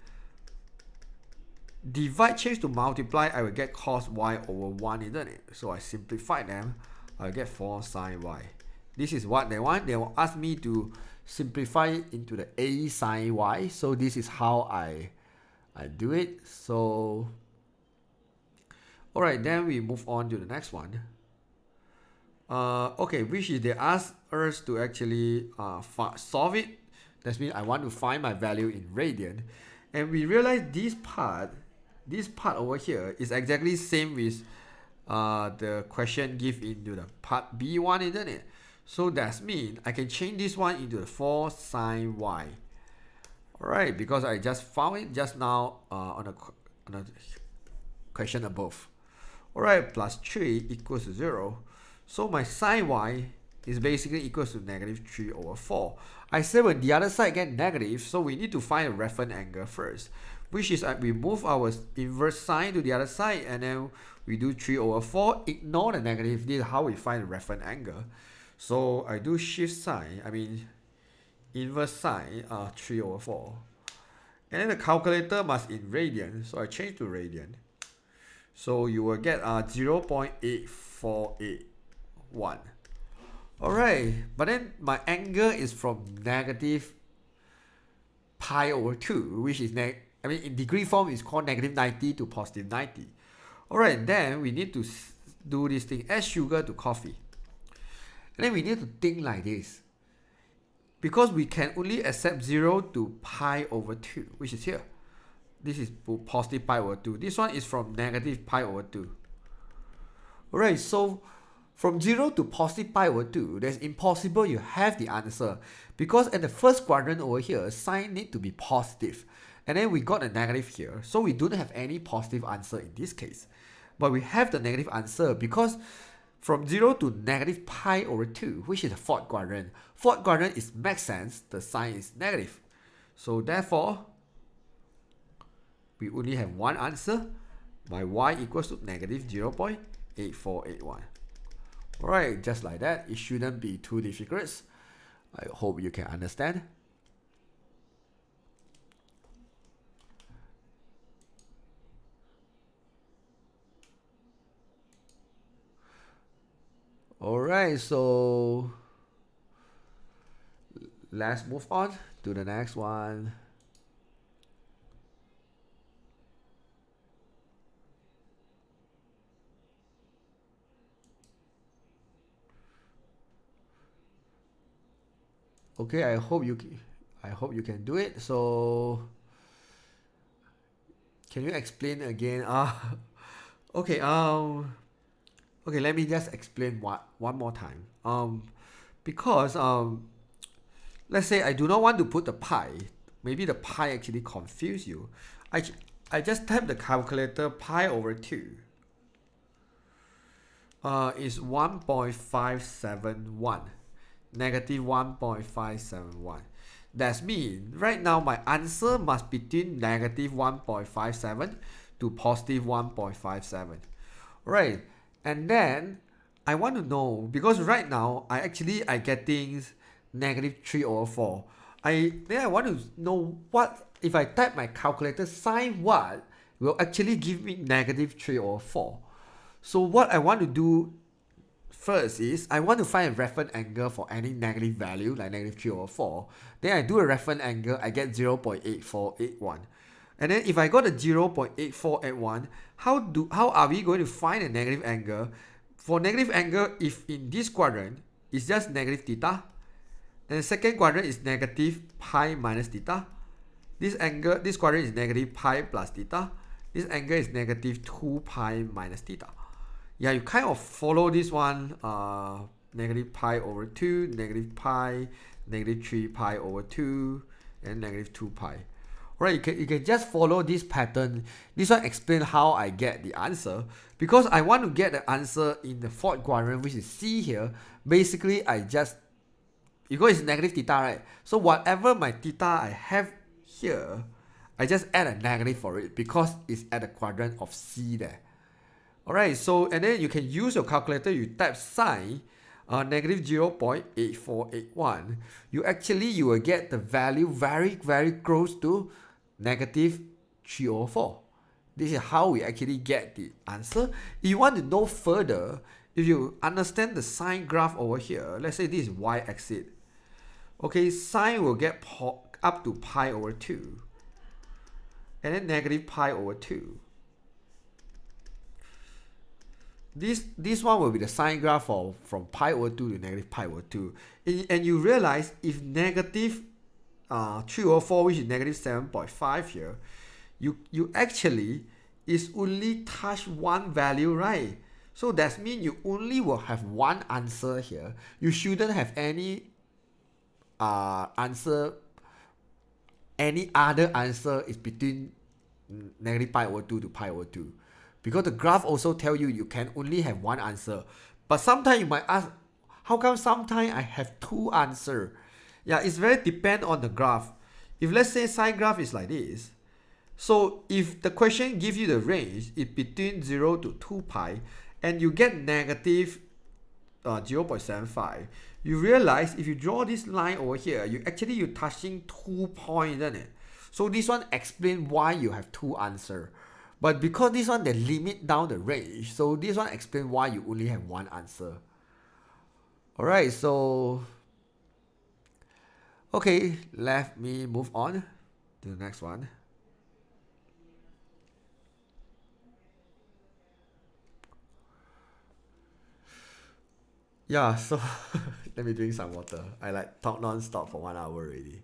divide change to multiply, I will get cos y over 1, isn't it? So I simplify them, I'll get 4 sine y. This is what they want. They will ask me to simplify it into the a sine y. So this is how I do it. So alright, then we move on to the next one. Okay, which is they ask us to actually solve it. That means I want to find my value in radian. And we realize this part over here is exactly same with the question given into the part B1, isn't it? So that means I can change this one into the 4 sine y. Alright, because I just found it just now on a question above. Alright, plus 3 equals to 0. So my sine y is basically equals to -3 over 4. I said when the other side get negative, so we need to find a reference angle first, which is we move our inverse sine to the other side and then we do 3 over 4, ignore the negative. This is how we find a reference angle. So I do shift sine, inverse sine 3 over 4. And then the calculator must in radian, so I change to radian. So you will get 0.8481. Alright, but then my angle is from negative pi over 2, which is in degree form is called -90 to +90. Alright, then we need to do this thing, add sugar to coffee. And then we need to think like this. Because we can only accept 0 to pi over 2, which is here. This is positive pi over 2. This one is from negative pi over 2. Alright, so from 0 to positive pi over 2, that's impossible you have the answer. Because at the first quadrant over here, sign need to be positive. And then we got a negative here. So we don't have any positive answer in this case. But we have the negative answer because from 0 to negative pi over 2, which is the fourth quadrant. Fourth quadrant is makes sense, the sign is negative. So therefore, we only have one answer. My y equals to negative 0.8481. Alright, just like that. It shouldn't be too difficult. I hope you can understand. Alright, so let's move on to the next one. Okay, I hope you can do it. So can you explain again? Okay, okay, let me just explain one more time. Because let's say I do not want to put the pi. Maybe the pi actually confuse you. I just type the calculator. Pi over 2 is 1.571. Negative 1.571. That means right now my answer must be between negative 1.57 to positive 1.57. Right. And then I want to know, because right now I getting negative 3 over 4. Then I want to know what if I type my calculator, sign what will actually give me negative 3 over 4. So what I want to do first is I want to find a reference angle for any negative value like negative 3 over 4. Then I do a reference angle, I get 0.8481. And then if I got a 0.8481, how are we going to find a negative angle? For negative angle, if in this quadrant, it's just negative theta. And the second quadrant is negative pi minus theta. This quadrant is negative pi plus theta. This angle is negative 2 pi minus theta. Yeah, you kind of follow this one, negative pi over 2, negative pi, negative 3 pi over 2, and negative 2 pi. Alright, you can just follow this pattern. This one explains how I get the answer. Because I want to get the answer in the fourth quadrant, which is C here. Basically, because it's negative theta, right? So whatever my theta I have here, I just add a negative for it because it's at the quadrant of C there. Alright, so and then you can use your calculator, you type sine negative 0.8481. You will get the value very, very close to negative 3 over 4. This is how we actually get the answer. If you want to know further, if you understand the sine graph over here, let's say this is y-axis. Okay, sine will get up to pi over 2. And then negative pi over 2. This one will be the sine graph from pi over 2 to negative pi over 2. And you realize if negative 3 over 4, which is negative 7.5 here, you actually is only touch one value, right? So that means you only will have one answer here. You shouldn't have any answer. Any other answer is between negative pi over 2 to pi over 2. Because the graph also tell you can only have one answer. But sometimes you might ask, how come sometimes I have two answers? Yeah, it's very depend on the graph. If let's say sine graph is like this, so if the question gives you the range, it's between 0 to 2 pi, and you get negative 0.75, you realize if you draw this line over here, you're touching 2 points, isn't it? So this one explains why you have two answers. But because this one, they limit down the range, so this one explains why you only have one answer. Alright, so okay, let me move on to the next one. Yeah, so let me drink some water. I like talk non-stop for 1 hour already.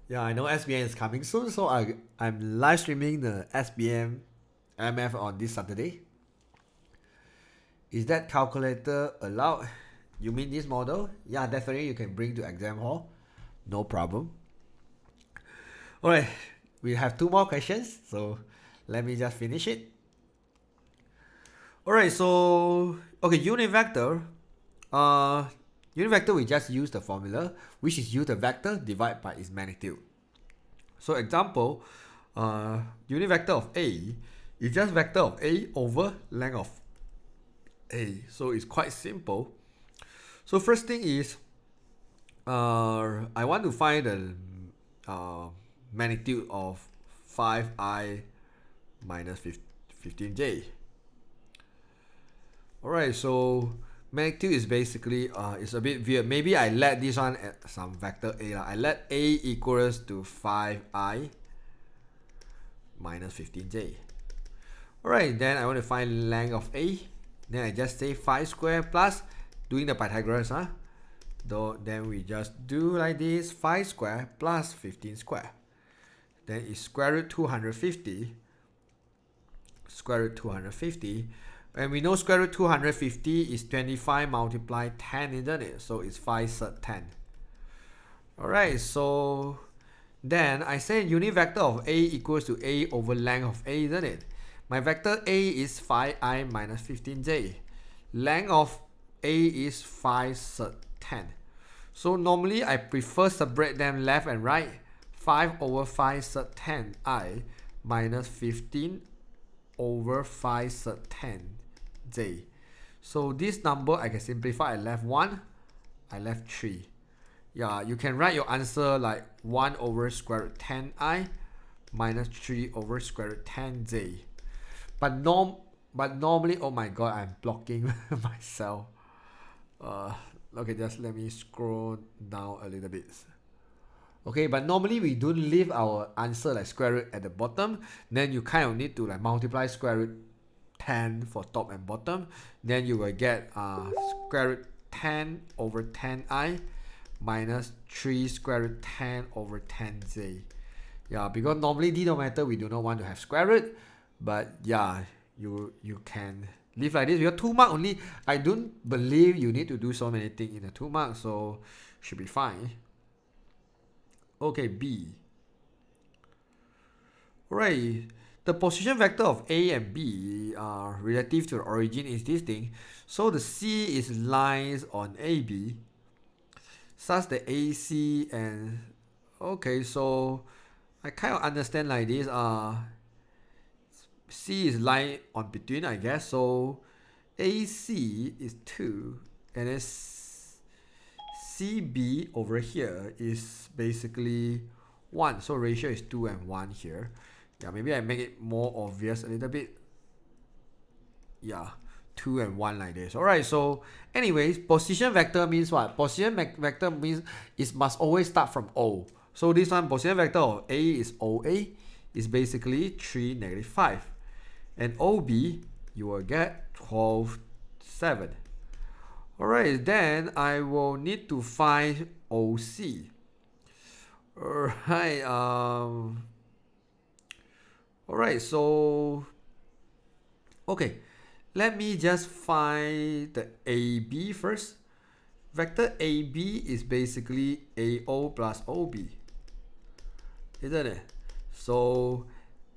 Yeah, I know SBM is coming soon, so I'm live streaming the SBM MF on this Saturday. Is that calculator allowed? You mean this model? Yeah, definitely you can bring to exam hall. No problem. Alright, we have 2 more questions, so let me just finish it. Alright, so okay, unit vector. Unit vector, we just use the formula, which is use the vector divided by its magnitude. So example, unit vector of A is just vector of A over length of A. So it's quite simple. So first thing is, I want to find the magnitude of 5i minus 15j. Alright, so magnitude is basically, it's a bit weird. Maybe I let this one at some vector A. I let A equals to 5i minus 15j. Alright, then I want to find length of A. Then I just say 5 squared plus, doing the Pythagoras, then we just do like this, 5 squared plus 15 squared. Then it's square root 250. Square root 250. And we know square root 250 is 25 multiplied 10, isn't it? So it's 5 sub 10. Alright, so then I say unit vector of A equals to A over length of A, isn't it? My vector A is 5i minus 15j. Length of A is 5 sub 10. So normally I prefer separate them left and right. 5 over 5 sub 10i minus 15 over 5 sub 10j. So this number I can simplify. I left 1, I left 3. Yeah, you can write your answer like 1 over square root 10i minus 3 over square root 10j. But normally, oh my god, I'm blocking myself. Okay, just let me scroll down a little bit. Okay, but normally we don't leave our answer like square root at the bottom. Then you kind of need to like multiply square root 10 for top and bottom. Then you will get square root 10 over 10i minus 3 square root 10 over 10j. Yeah, because normally denominator we do not want to have square root. But yeah, you can leave like this. We have 2 marks only. I don't believe you need to do so many things in the 2 marks, so should be fine. Okay, B. Alright, the position vector of A and B are relative to the origin is this thing. So the C is lines on AB such that AC and okay, so I kind of understand like this. C is line on between, I guess. So AC is 2 and then CB over here is basically 1. So ratio is 2 and 1 here. Yeah, maybe I make it more obvious a little bit. Yeah, 2 and 1 like this. Alright, so anyways, position vector means what? Position vector means it must always start from O. So this one, position vector of A is OA, is basically 3, negative 5. And OB, you will get 12, 7. Alright, then I will need to find OC. Alright, alright, so okay, let me just find the AB first. Vector AB is basically AO plus OB, isn't it? So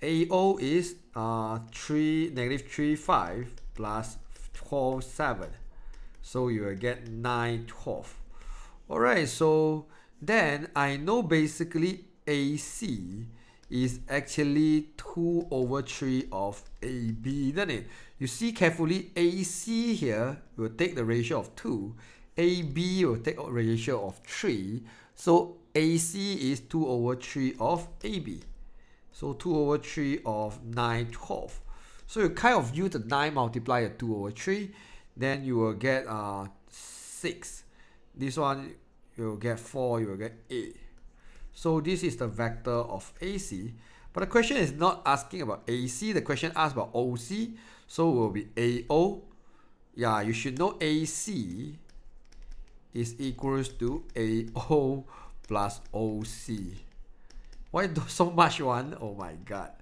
AO is 3, negative 3, 5 plus 12, 7. So you will get 9, 12. Alright, so then I know basically AC is actually 2 over 3 of AB, isn't it? You see carefully, AC here will take the ratio of 2. AB will take a ratio of 3. So AC is 2 over 3 of AB. So 2 over 3 of 9, 12. So you kind of use the 9 multiply the 2 over 3. Then you will get 6. This one you will get 4, you will get 8. So this is the vector of AC. But the question is not asking about AC. The question asks about OC. So it will be AO. Yeah, you should know AC is equals to AO plus OC. Why do so much one? Oh my god.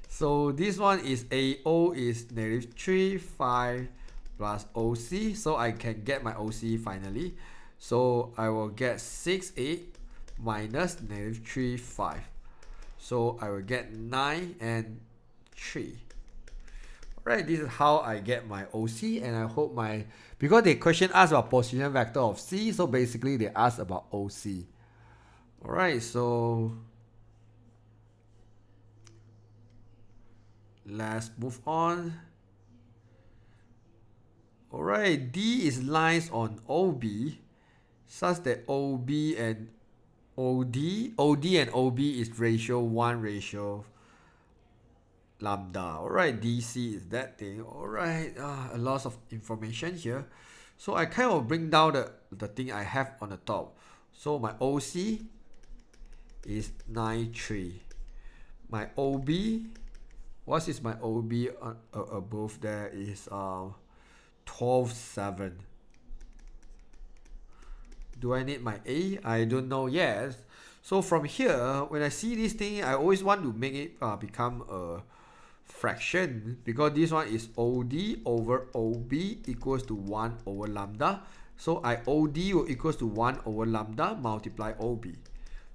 So this one is AO is negative 3, 5 plus OC. So I can get my OC finally. So I will get 6, 8 minus negative 3, 5. So I will get 9 and 3. Alright, this is how I get my OC, and I hope because the question asked about position vector of C, so basically they asked about OC. Alright, so let's move on. Alright, D is lines on OB such that OB and OD and OB is ratio 1 ratio lambda. Alright, DC is that thing. Alright, a lot of information here. So I kind of bring down the thing I have on the top. So my OC is 9, 3. My OB, what is my OB above there is 12, 7. Do I need my A? I don't know yet. So from here, when I see this thing, I always want to make it become a fraction, because this one is OD over OB equals to 1 over lambda. So OD will equals to 1 over lambda multiply OB.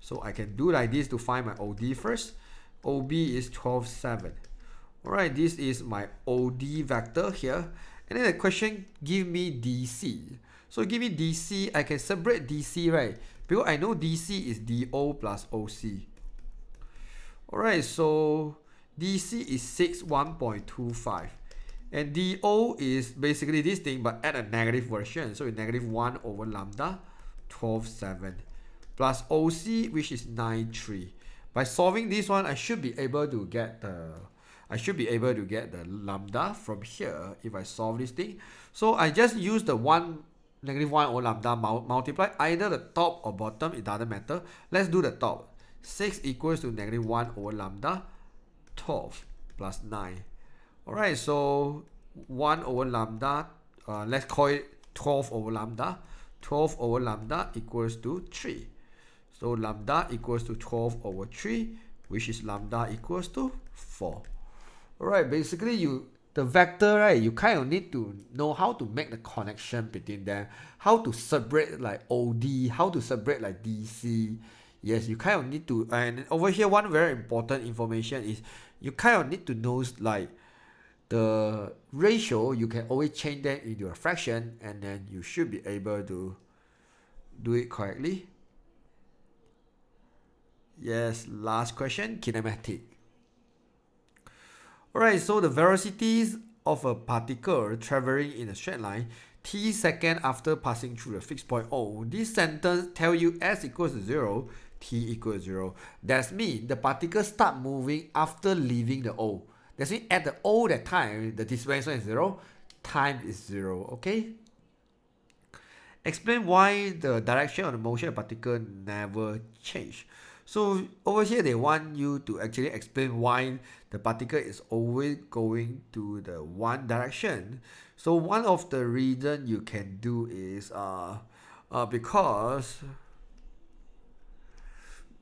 So I can do like this to find my OD first. OB is 12, 7. Alright, this is my OD vector here. And then the question give me DC. So give me DC, I can separate DC, right? Because I know DC is DO plus OC. Alright, so DC is 6, 1.25. And DO is basically this thing, but add a negative version. So it's negative 1 over lambda, 12, 7. Plus OC, which is 9, 3. By solving this one, I should be able to get the lambda from here if I solve this thing. So I just use the negative 1 over lambda multiply either the top or bottom, it doesn't matter. Let's do the top. 6 equals to negative 1 over lambda, 12 plus 9. Alright, so 1 over lambda, let's call it 12 over lambda. 12 over lambda equals to 3. So lambda equals to 12 over 3, which is lambda equals to 4. Alright, basically the vector, right, you kind of need to know how to make the connection between them, how to separate like OD, how to separate like DC. Yes, you kind of need to, and over here one very important information is you kind of need to know like the ratio. You can always change them into a fraction, and then you should be able to do it correctly. Yes, last question, kinematic. Alright, so the velocities of a particle traveling in a straight line t seconds after passing through the fixed point O. This sentence tell you s equals to 0, t equals 0. That means the particle start moving after leaving the O. That means at the O that time, the displacement is 0, time is 0, okay? Explain why the direction of the motion of particle never change. So over here they want you to actually explain why the particle is always going to the one direction. So one of the reason you can do is because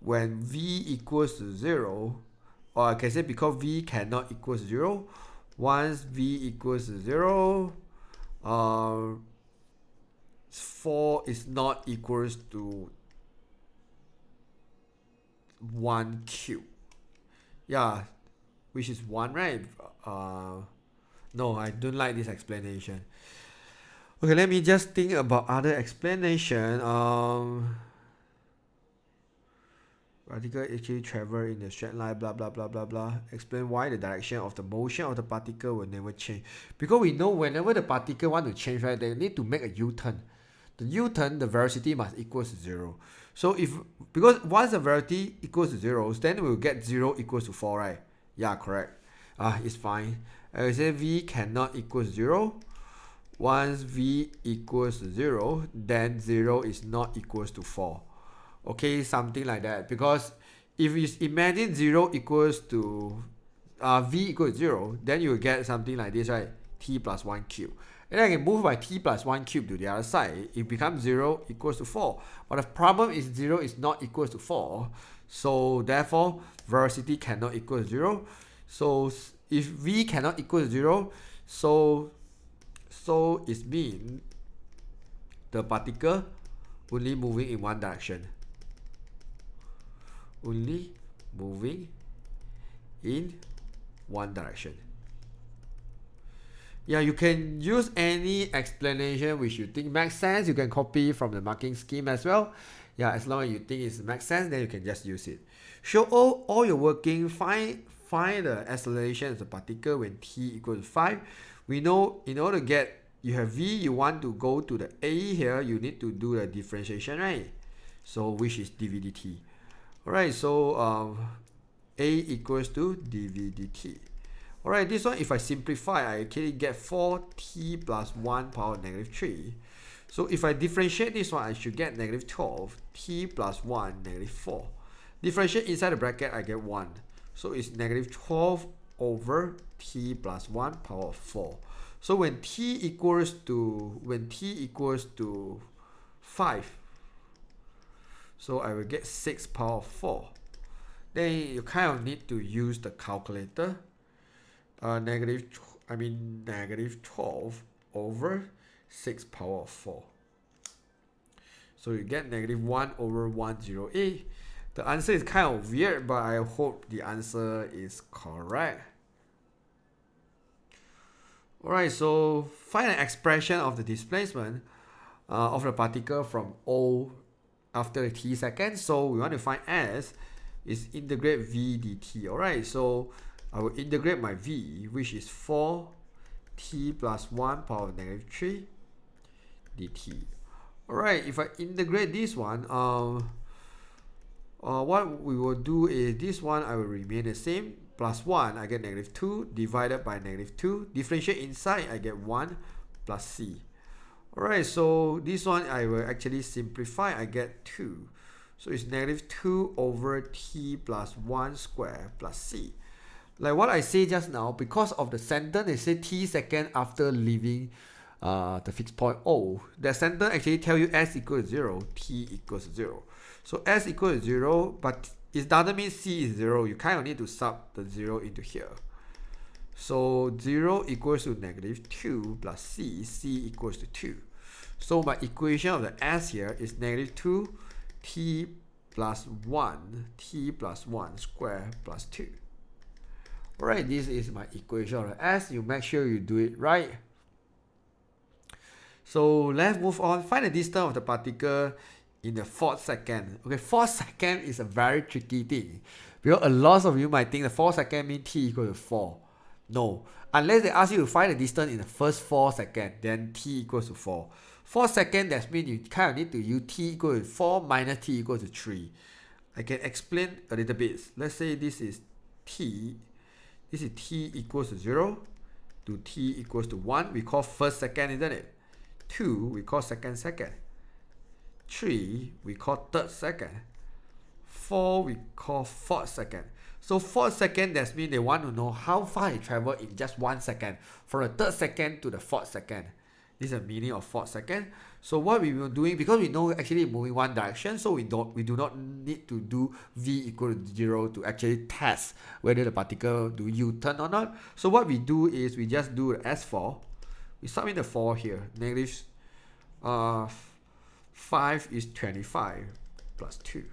when v equals to 0, or I can say because v cannot equal 0, once v equals to 0, 4 is not equals to 1 cube. Yeah, which is 1, right? No, I don't like this explanation. Okay, let me just think about other explanation. Particle actually travel in the straight line, blah blah blah blah blah. Explain why the direction of the motion of the particle will never change. Because we know whenever the particle want to change, right, they need to make a U-turn. The U-turn, the velocity must equal to 0. So because once the velocity equals to 0, then we'll get 0 equals to 4, right? Yeah, correct. It's fine. I will say v cannot equal 0. Once v equals to 0, then 0 is not equals to 4. Okay, something like that. Because if you imagine 0 equals to v equals 0, then you will get something like this, right? T plus 1 cube. And I can move my t plus 1 cube to the other side. It becomes 0 equals to 4. But the problem is 0 is not equals to 4. So therefore, velocity cannot equal 0. So if v cannot equal 0, so So it means the particle only moving in one direction. Only moving in one direction. Yeah, you can use any explanation which you think makes sense. You can copy from the marking scheme as well. Yeah, as long as you think it makes sense, then you can just use it. Show all your working, find the acceleration of the particle when t equals to 5. We know in order to get, you have v, you want to go to the a here, you need to do the differentiation, right? So which is dv dt. Alright, so a equals to dv dt. Alright, this one, if I simplify, I actually get 4t plus 1 power negative 3. So if I differentiate this one, I should get negative 12, t plus 1, negative 4. Differentiate inside the bracket, I get 1. So it's negative 12 over t plus 1 power of 4. So when t equals to 5, so I will get 6 power of 4. Then you kind of need to use the calculator. Negative 12 over 6 power of 4. So you get negative 1 over 108. The answer is kind of weird, but I hope the answer is correct. Alright, so find an expression of the displacement of the particle from O after t seconds. So we want to find S is integrate v dt. Alright, so I will integrate my v, which is 4t plus 1 power of negative 3 dt. Alright, if I integrate this one, what we will do is this one I will remain the same. Plus 1, I get negative 2 divided by negative 2. Differentiate inside, I get 1 plus c. Alright, so this one I will actually simplify, I get 2. So it's negative 2 over t plus 1 square plus c. Like what I said just now, because of the sentence, they say t second after leaving the fixed point O. The sentence actually tell you s equals 0, t equals 0. So s equals 0, but it doesn't mean c is 0. You kind of need to sub the 0 into here. So 0 equals to negative 2 plus c, c equals to 2. So my equation of the s here is negative 2 t plus 1 square plus 2. Alright, this is my equation of the s. You make sure you do it right. So let's move on. Find the distance of the particle in the 4th second. Okay, 4th second is a very tricky thing, because a lot of you might think the 4th second means t equal to 4. No, unless they ask you to find the distance in the first 4 seconds, then t equals to 4. 4 seconds, that means you kind of need to use t equal to 4 minus t equals to 3. I can explain a little bit. Let's say this is t equals to 0 to t equals to 1. We call first second, isn't it? 2, we call second. 3, we call third second. 4, we call fourth second. So 4th second, that means they want to know how far it travel in just 1 second, from the 3rd second to the 4th second. This is the meaning of 4th second. So what we were doing, because we know actually moving one direction, so we do not need to do v equal to 0 to actually test whether the particle do U-turn or not. So what we do is we just do the S4. We submit the 4 here. Negative 5 is 25 plus 2.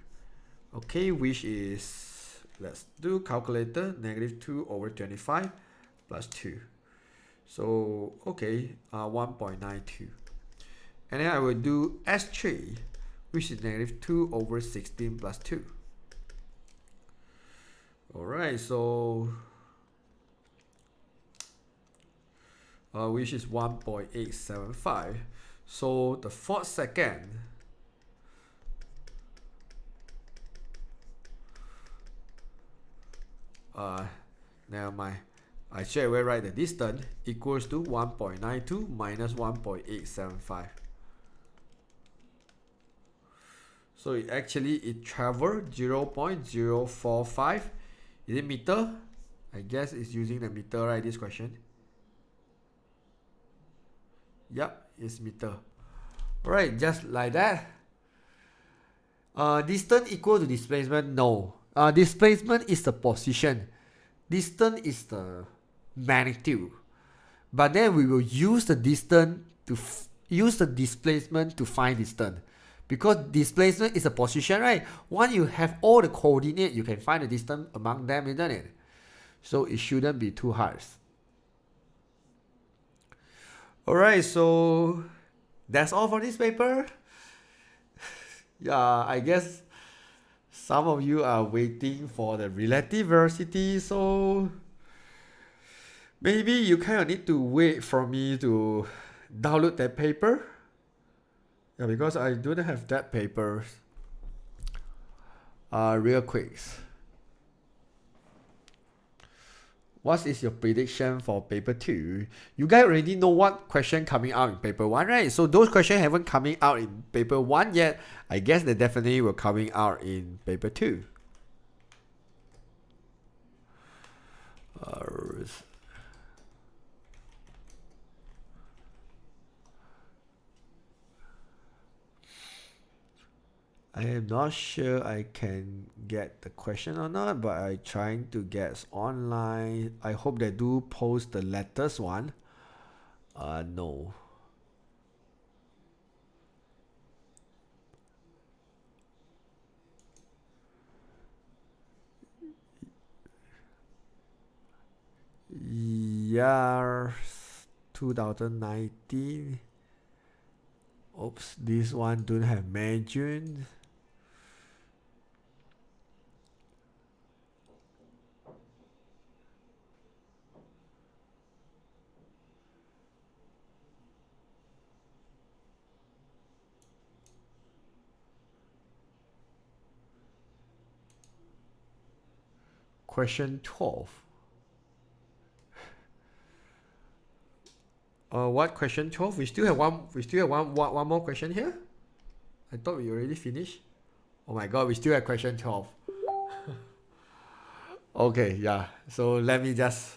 Okay, which is, let's do calculator, negative 2 over 25 plus 2. So, okay, 1.92. And then I will do S3, which is negative 2 over 16 plus 2. Alright, so, which is 1.875. So, the 4th second, never mind. I straight away write the distance equals to 1.92 minus 1.875. So it traveled 0.045. Is it meter? I guess it's using the meter, right? This question. Yep, it's meter. Alright, just like that. Distance equal to displacement? No. Displacement is the position. Distance is the magnitude. but then we will use the distance to use the displacement to find distance. Because displacement is a position, right? Once you have all the coordinate, you can find the distance among them, isn't it? So it shouldn't be too hard. Alright, so that's all for this paper. Yeah, I guess some of you are waiting for the relative velocity, so maybe you kind of need to wait for me to download that paper. Yeah, because I don't have that paper. Real quick. What is your prediction for paper 2? You guys already know what question coming out in paper 1, right? So those questions haven't coming out in paper 1 yet. I guess they definitely will coming out in paper 2. I am not sure I can get the question or not, but I'm trying to get online. I hope they do post the latest one. No. Year 2019. Oops, this one don't have May, June. Question 12. What question 12? We still have one more question here. I thought we already finished. Oh my god, we still have question 12. Okay, yeah. So let me just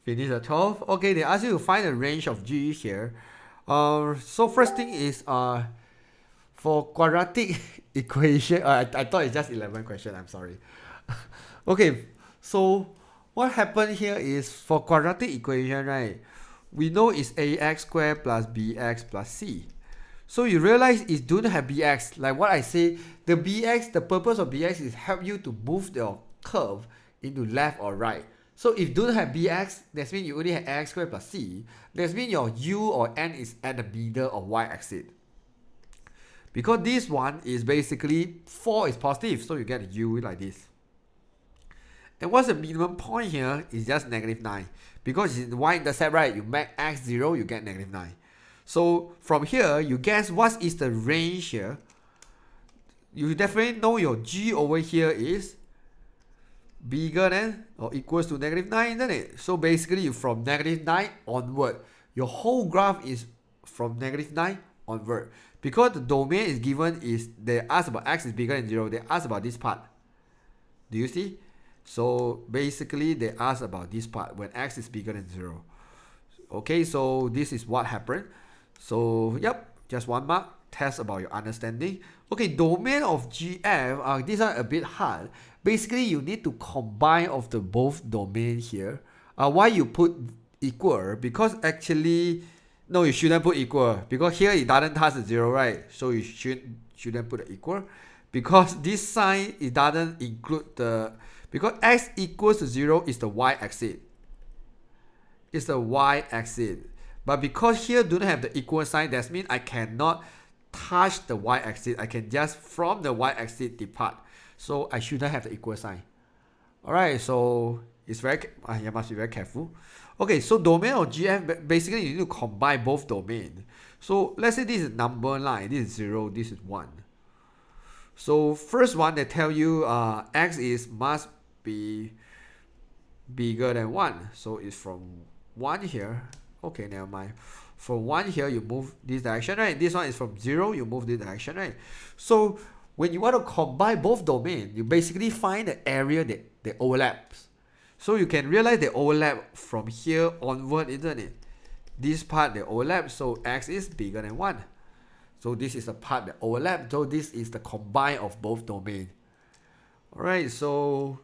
finish the 12. Okay, they ask you to find the range of G here. So first thing is for quadratic equation. I thought it's just 11 question. I'm sorry. Okay, so what happened here is for quadratic equation, right? We know it's ax squared plus bx plus c. So you realize it don't have bx. Like what I say, the bx, the purpose of bx is help you to move your curve into left or right. So if don't have bx, that means you only have ax squared plus c. That means your u or n is at the middle of y-axis. Because this one is basically 4 is positive, so you get a u like this. And what's the minimum point here is just -9. Because it's y-intercept, right? You make x 0, you get -9. So from here, you guess what is the range here. You definitely know your g over here is bigger than or equals to -9, isn't it? So basically, from -9 onward, your whole graph is from -9 onward. Because the domain is given is, they ask about x is bigger than 0. They ask about this part. Do you see? So basically, they ask about this part when x is bigger than 0. Okay, so this is what happened. So, yep, just one mark. Test about your understanding. Okay, domain of GF, these are a bit hard. Basically, you need to combine of the both domain here. Why you put equal? Because actually, no, you shouldn't put equal. Because here it doesn't touch the 0, right? So you shouldn't put the equal. Because this sign, it doesn't include the... Because x equals to 0 is the y-axis. It's the y-axis. But because here don't have the equal sign, that means I cannot touch the y-axis. I can just from the y-axis depart. So I shouldn't have the equal sign. Alright, so it's very you must be very careful. Okay, so domain of GF, basically you need to combine both domains. So let's say this is number line. This is 0, this is 1. So first one, they tell you x is must be bigger than 1. So it's from 1 here. Okay, never mind. From 1 here, you move this direction, right? This one is from 0, you move this direction, right? So when you want to combine both domains, you basically find the area that they overlaps. So you can realize they overlap from here onward, isn't it? This part they overlap, so x is bigger than 1. So this is the part that overlap. So this is the combine of both domains. Alright, so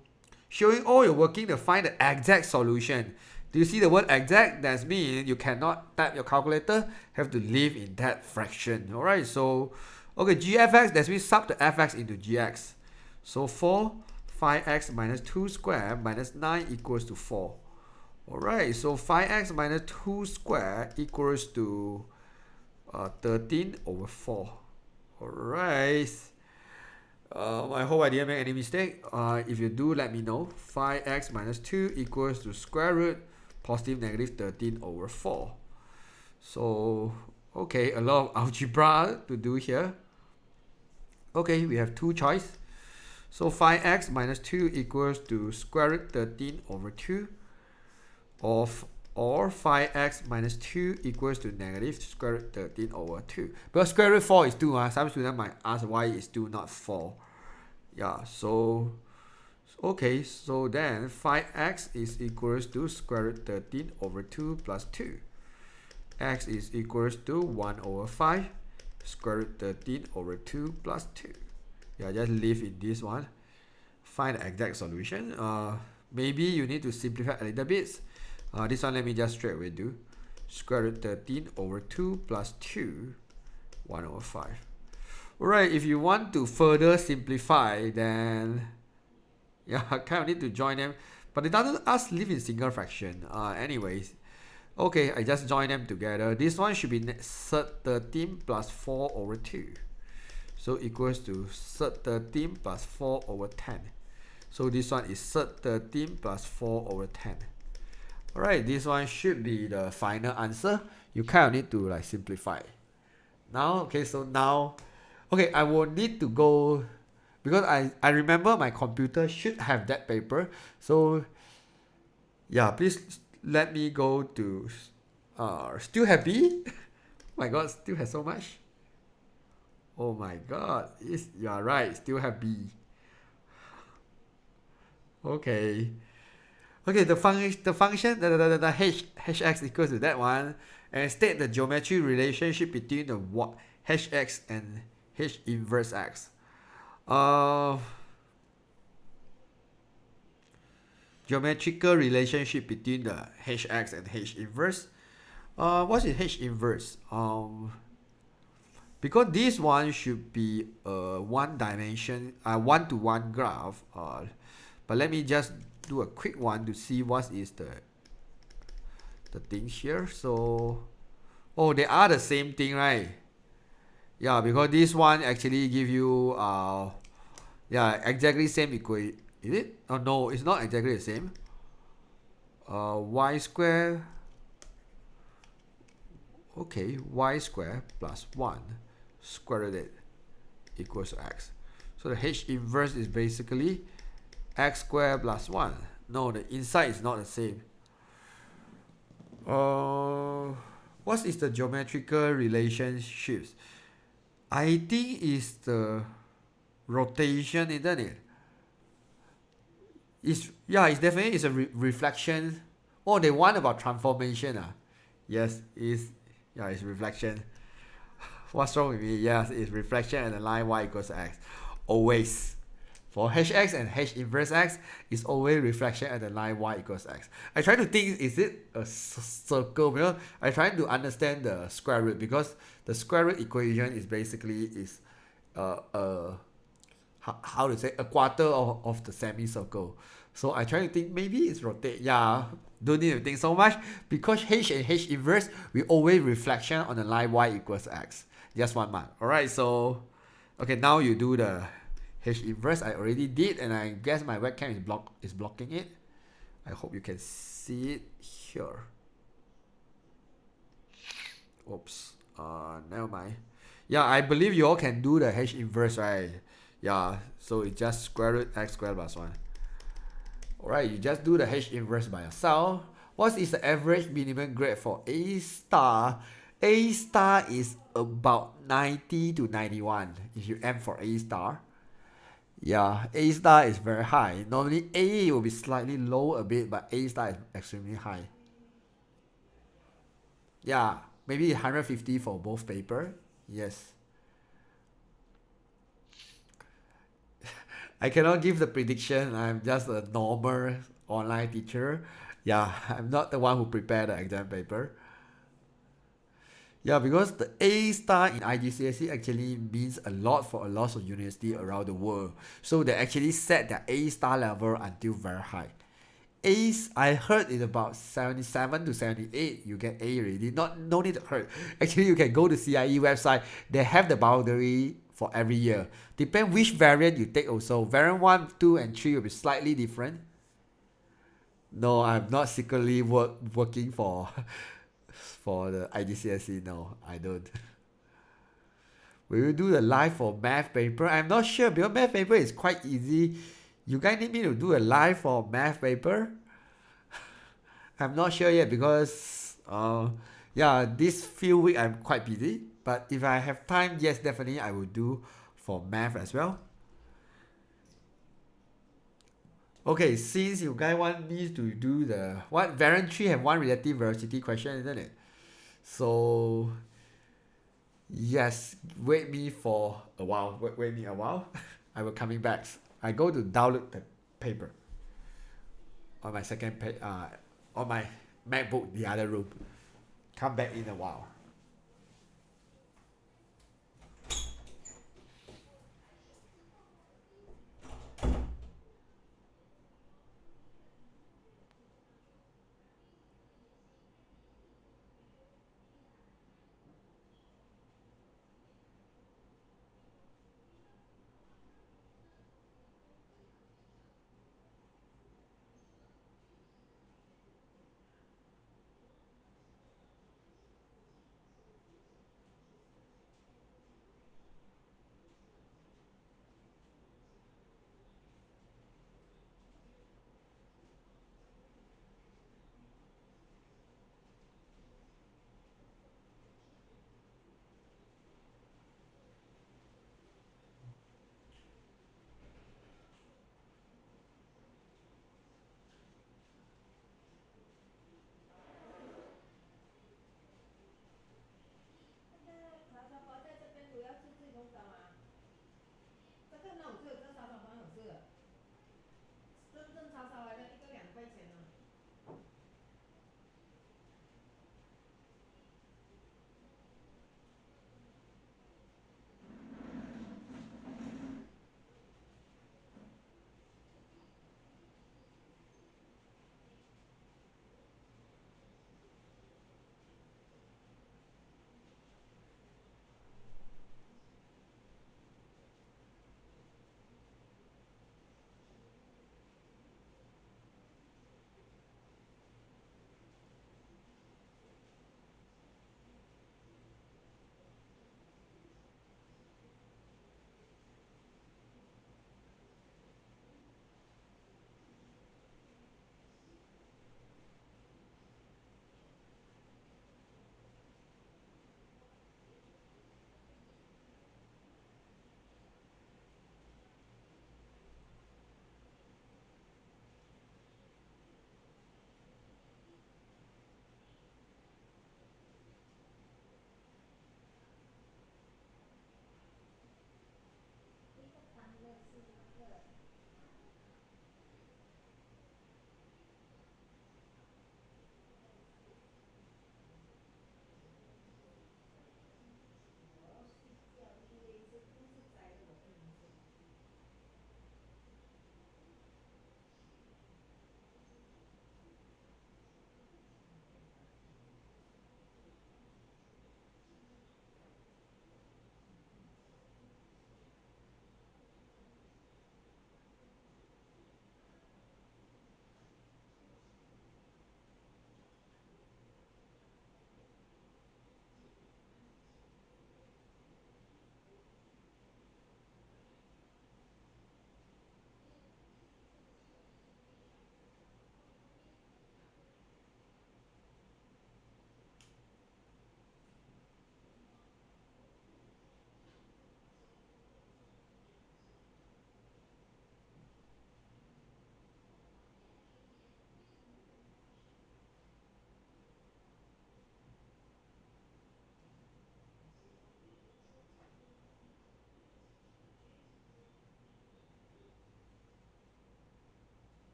showing all your working to find the exact solution. Do you see the word exact? That means you cannot type your calculator, have to live in that fraction. Alright, so okay, gfx, that means sub the fx into gx. So 4, 5x minus 2 squared minus 9 equals to 4. Alright, so 5x minus 2 squared equals to 13 over 4. Alright. I hope I didn't make any mistake. If you do, let me know. 5x minus 2 equals to square root positive negative 13 over 4. So, okay, a lot of algebra to do here. Okay, we have two choices. So 5x minus 2 equals to square root 13 over 2. Or 5x minus 2 equals to negative square root 13 over 2. Because square root 4 is 2. Some students might ask why is 2 not 4. Yeah, so okay, so then 5x is equals to square root 13 over 2 plus 2. X is equals to 1 over 5 square root 13 over 2 plus 2. Yeah, just leave in this one. Find the exact solution. Maybe you need to simplify a little bit. This one let me just straight away do. Square root 13 over 2 plus 2, 1 over 5. Alright, if you want to further simplify, then yeah, kind of need to join them. But it doesn't ask live in single fraction. Anyways, okay, I just join them together. This one should be sub 13 plus 4 over 2. So equals to sub 13 plus 4 over 10. So this one is sub 13 plus 4 over 10. Alright, this one should be the final answer. You kind of need to like simplify. Now, okay, so now, okay, I will need to go, because I remember my computer should have that paper. So yeah, please let me go to still happy. Oh my god, still has so much. Oh my god, you are right, still happy. Okay. Okay, the function, the hx equals to that one, and state the geometric relationship between the hx and h inverse x. Geometrical relationship between the hx and h inverse. What is h inverse? Because this one should be a one dimension, one-to-one graph. But let me just do a quick one to see what is the thing here. So, oh, they are the same thing, right? Yeah, because this one actually give you yeah, exactly same equation. Is it? Oh no, it's not exactly the same. Y square. Okay, y square plus 1 square root equals to x. So the h inverse is basically x squared plus 1. No, the inside is not the same. What is the geometrical relationships? I think it's the rotation, isn't it? It's definitely a reflection. Oh, they want about transformation. Yes, it's reflection. What's wrong with me? Yes, it's reflection and the line y equals to x. Always. For hx and h inverse x, it's always reflection at the line y equals x. I try to think, is it a circle? You know, I try to understand the square root, because the square root equation is basically how to say, a quarter of the semicircle. So I try to think maybe it's rotate. Yeah, don't need to think so much, because h and h inverse, we always reflection on the line y equals x. Just 1 mark. Alright, so okay, now you do the h inverse. I already did, and I guess my webcam is blocking it. I hope you can see it here. Oops. Never mind. Yeah, I believe you all can do the h inverse, right? Yeah, so it's just square root x squared plus 1. Alright, you just do the h inverse by yourself. What is the average minimum grade for A star? A star is about 90 to 91 if you aim for A star. Yeah, A star is very high. Normally A will be slightly low a bit, but A star is extremely high. Yeah, maybe 150 for both paper. Yes. I cannot give the prediction. I'm just a normal online teacher. Yeah, I'm not the one who prepared the exam paper. Yeah, because the A star in IGCSE actually means a lot for a lot of university around the world. So they actually set the A star level until very high. A's, I heard in about 77 to 78 you get A already. No need to hurt. Actually, you can go to CIE website. They have the boundary for every year. Depend which variant you take also. Variant 1, 2 and 3 will be slightly different. No, I'm not secretly working for for the IGCSE. No, I don't. Will you do the live for math paper? I'm not sure because math paper is quite easy. You guys need me to do a live for math paper? I'm not sure yet because yeah, this few week I'm quite busy. But if I have time, yes, definitely I will do for math as well. Okay, since you guys want me to do the what variant 3 have one relative velocity question, isn't it? So yes, wait me for a while. Wait me a while. I will coming back. I go to download the paper on my on my MacBook, the other room. Come back in a while.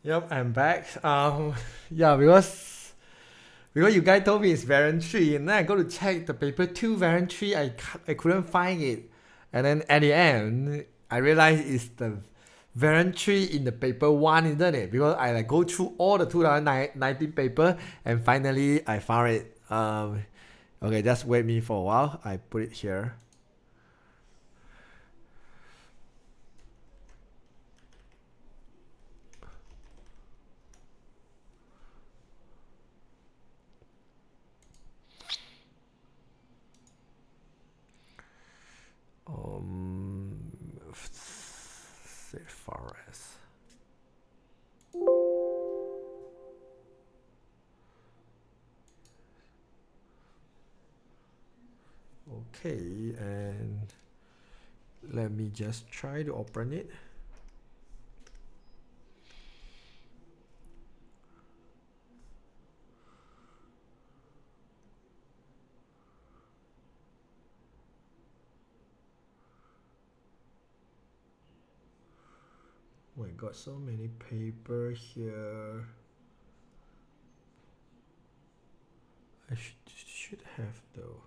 Yep, I'm back. Yeah, because you guys told me it's variant 3, and then I go to check the paper 2 variant 3, I couldn't find it. And then at the end, I realized it's the variant 3 in the paper 1, isn't it? Because I like go through all the 2019 paper, and finally I found it. Okay, just wait me for a while. I put it here. Say forest. Okay, and let me just try to open it. Oh, I got so many paper here. I should have though.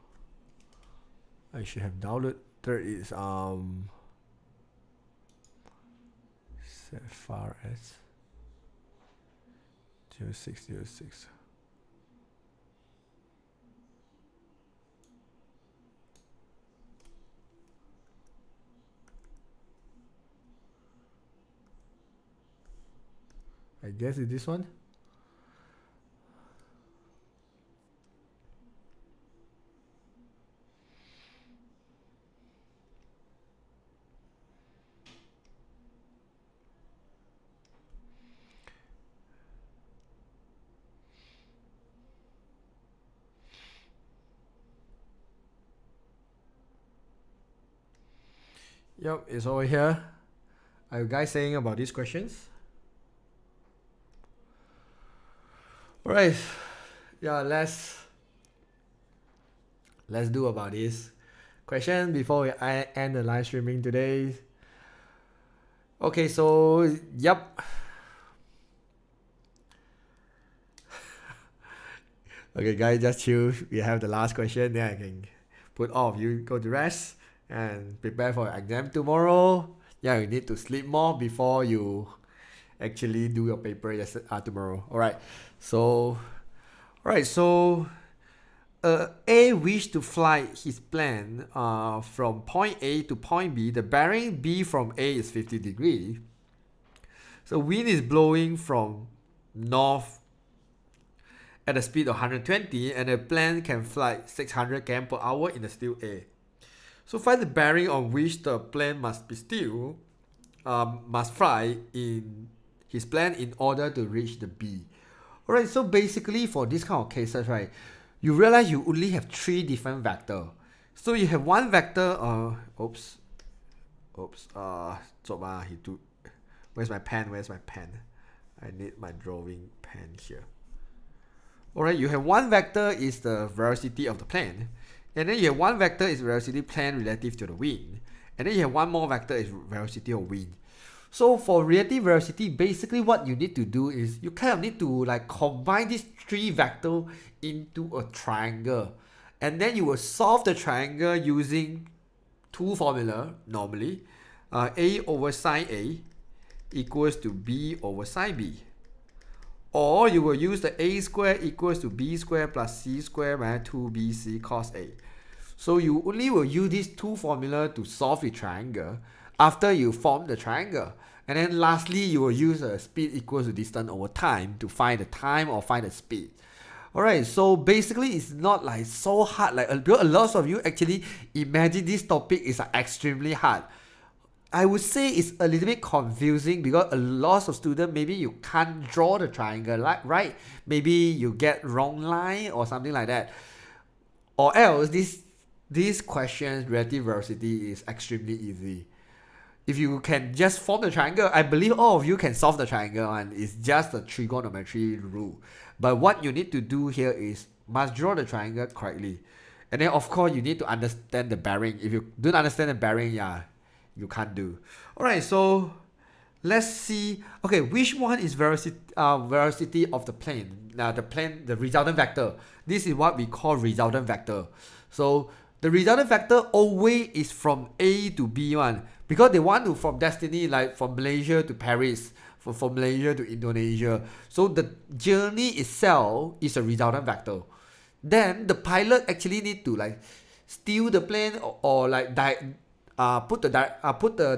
I should have downloaded. There is set far as 0606. I guess it's this one. Yep, it's over here. Are you guys saying about these questions? Alright. Yeah, let's do about this question before we end the live streaming today. Okay, so yep. Okay, guys, just chill. We have the last question. Then I can put all of you go to rest and prepare for exam tomorrow. Yeah, you need to sleep more before you actually do your paper tomorrow. Alright, so A wished to fly his plane from point A to point B. The bearing B from A is 50 degrees. So wind is blowing from north at a speed of 120, and the plane can fly 600 km per hour in the still A. So find the bearing on which the plane must fly in his plane in order to reach the B. Alright, so basically for this kind of cases, right, you realize you only have 3 different vectors. So you have one vector, where's my pen? I need my drawing pen here. Alright, you have one vector is the velocity of the plane, and then you have one vector is velocity plane relative to the wind, and then you have one more vector is velocity of wind. So for relative velocity, basically what you need to do is you kind of need to like combine these 3 vectors into a triangle, and then you will solve the triangle using 2 formulas normally. A over sine A equals to B over sine B. Or you will use the A squared equals to B squared plus C squared minus 2BC cos A. So you only will use these 2 formulas to solve the triangle after you form the triangle. And then lastly, you will use a speed equals to distance over time to find the time or find the speed. Alright, so basically it's not like so hard. Like a lot of you actually imagine this topic is extremely hard. I would say it's a little bit confusing because a lot of students, maybe you can't draw the triangle, right? Maybe you get wrong line or something like that. Or else, this question, relative velocity, is extremely easy. If you can just form the triangle, I believe all of you can solve the triangle, and it's just a trigonometry rule. But what you need to do here is must draw the triangle correctly. And then of course you need to understand the bearing. If you don't understand the bearing, yeah, you can't do. Alright, so let's see. Okay, which one is velocity of the plane? Now the resultant vector. This is what we call resultant vector. So the resultant vector always is from A to B one, because they want to from destiny, like from Malaysia to Paris, from Malaysia to Indonesia. So the journey itself is a resultant vector. Then the pilot actually need to like steer the plane, or like put the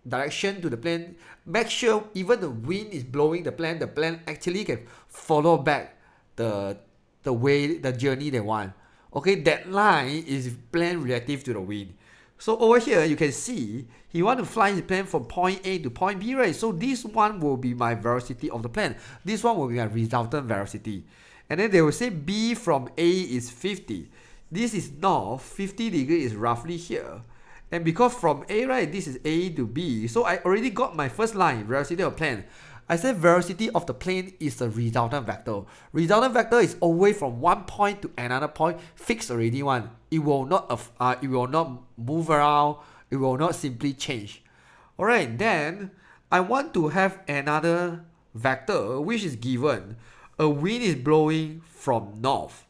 direction to the plane, make sure even the wind is blowing the plane actually can follow back the journey they want. Okay, that line is plane relative to the wind. So over here you can see he want to fly his plane from point A to point B, right? So this one will be my velocity of the plane. This one will be my resultant velocity. And then they will say B from A is 50. This is north, 50 degrees is roughly here. And because from A, right, this is A to B, so I already got my first line, velocity of plane. I said velocity of the plane is a resultant vector. Resultant vector is always from one point to another point, fixed already one. It will not move around. It will not simply change. Alright, then I want to have another vector which is given. A wind is blowing from north.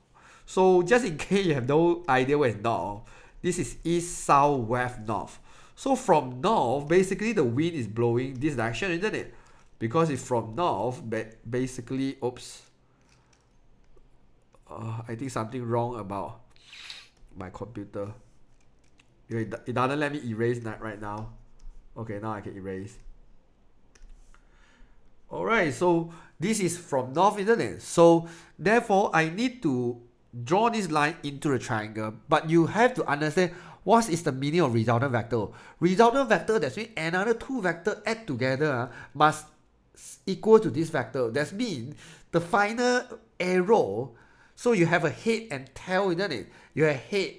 So just in case you have no idea where is north, this is east, south, west, north. So from north, basically the wind is blowing this direction, isn't it? Because it's from north, basically, oops. I think something wrong about my computer. It doesn't let me erase that right now. Okay, now I can erase. Alright, so this is from north, isn't it? So therefore, I need to draw this line into the triangle, but you have to understand what is the meaning of resultant vector. Resultant vector, that means another two vectors add together must equal to this vector. That means the final arrow, so you have a head and tail, isn't it? You have head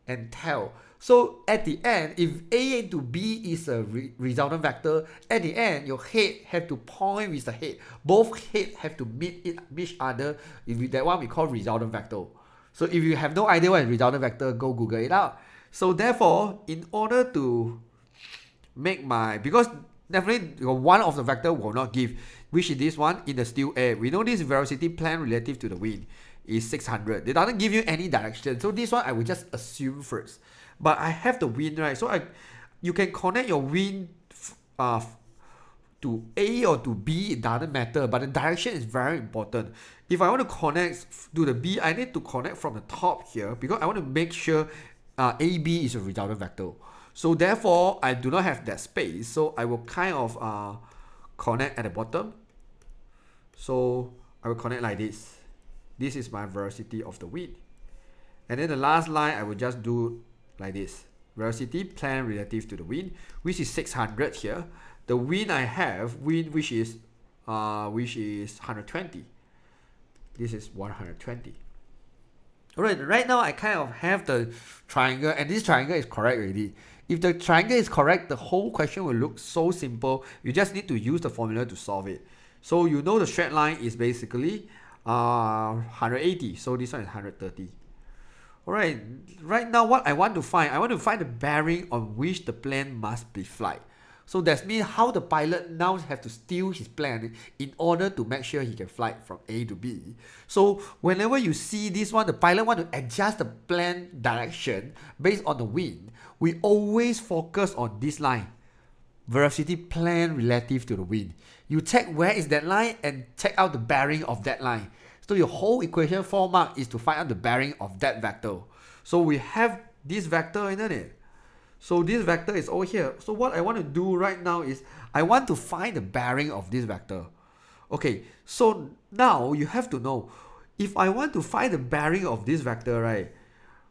and tail. So at the end, if A to B is a resultant vector, at the end your head have to point with the head. Both head have to meet each other. That one we call resultant vector. So if you have no idea what is resultant vector, go Google it out. So therefore, in order to make because definitely one of the vector will not give, which is this one in the still air. We know this velocity plane relative to the wind is 600. It doesn't give you any direction. So this one I will just assume first. But I have the wind, right? So you can connect your wind to A or to B, it doesn't matter, but the direction is very important. If I want to connect to the B, I need to connect from the top here, because I want to make sure AB is a resultant vector. So therefore, I do not have that space, so I will kind of connect at the bottom. So I will connect like this. This is my velocity of the wind. And then the last line, I will just do like this. Velocity plane relative to the wind, which is 600 here. The wind I have, which is 120. This is 120. Alright, right now I kind of have the triangle, and this triangle is correct already. If the triangle is correct, the whole question will look so simple. You just need to use the formula to solve it. So you know the straight line is basically 180. So this one is 130. Alright, right now what I want to find the bearing on which the plane must be fly. So that means how the pilot now have to steer his plane in order to make sure he can fly from A to B. So whenever you see this one, the pilot want to adjust the plane direction based on the wind, we always focus on this line. Velocity plane relative to the wind. You check where is that line and check out the bearing of that line. So your whole equation 4 mark is to find out the bearing of that vector. So we have this vector, isn't it? So this vector is over here. So what I want to do right now is I want to find the bearing of this vector. Okay, so now you have to know, if I want to find the bearing of this vector, right?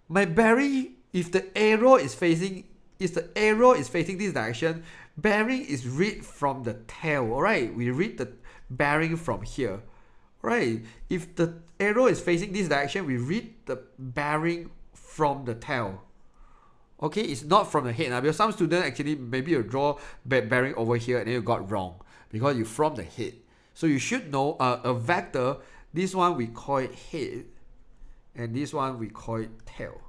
My bearing, if the arrow is facing this direction, bearing is read from the tail. Alright, we read the bearing from here. Right, if the arrow is facing this direction, we read the bearing from the tail. Okay, it's not from the head. Because some students actually maybe you draw bearing over here and then you got wrong because you from the head. So you should know a vector, this one we call it head and this one we call it tail.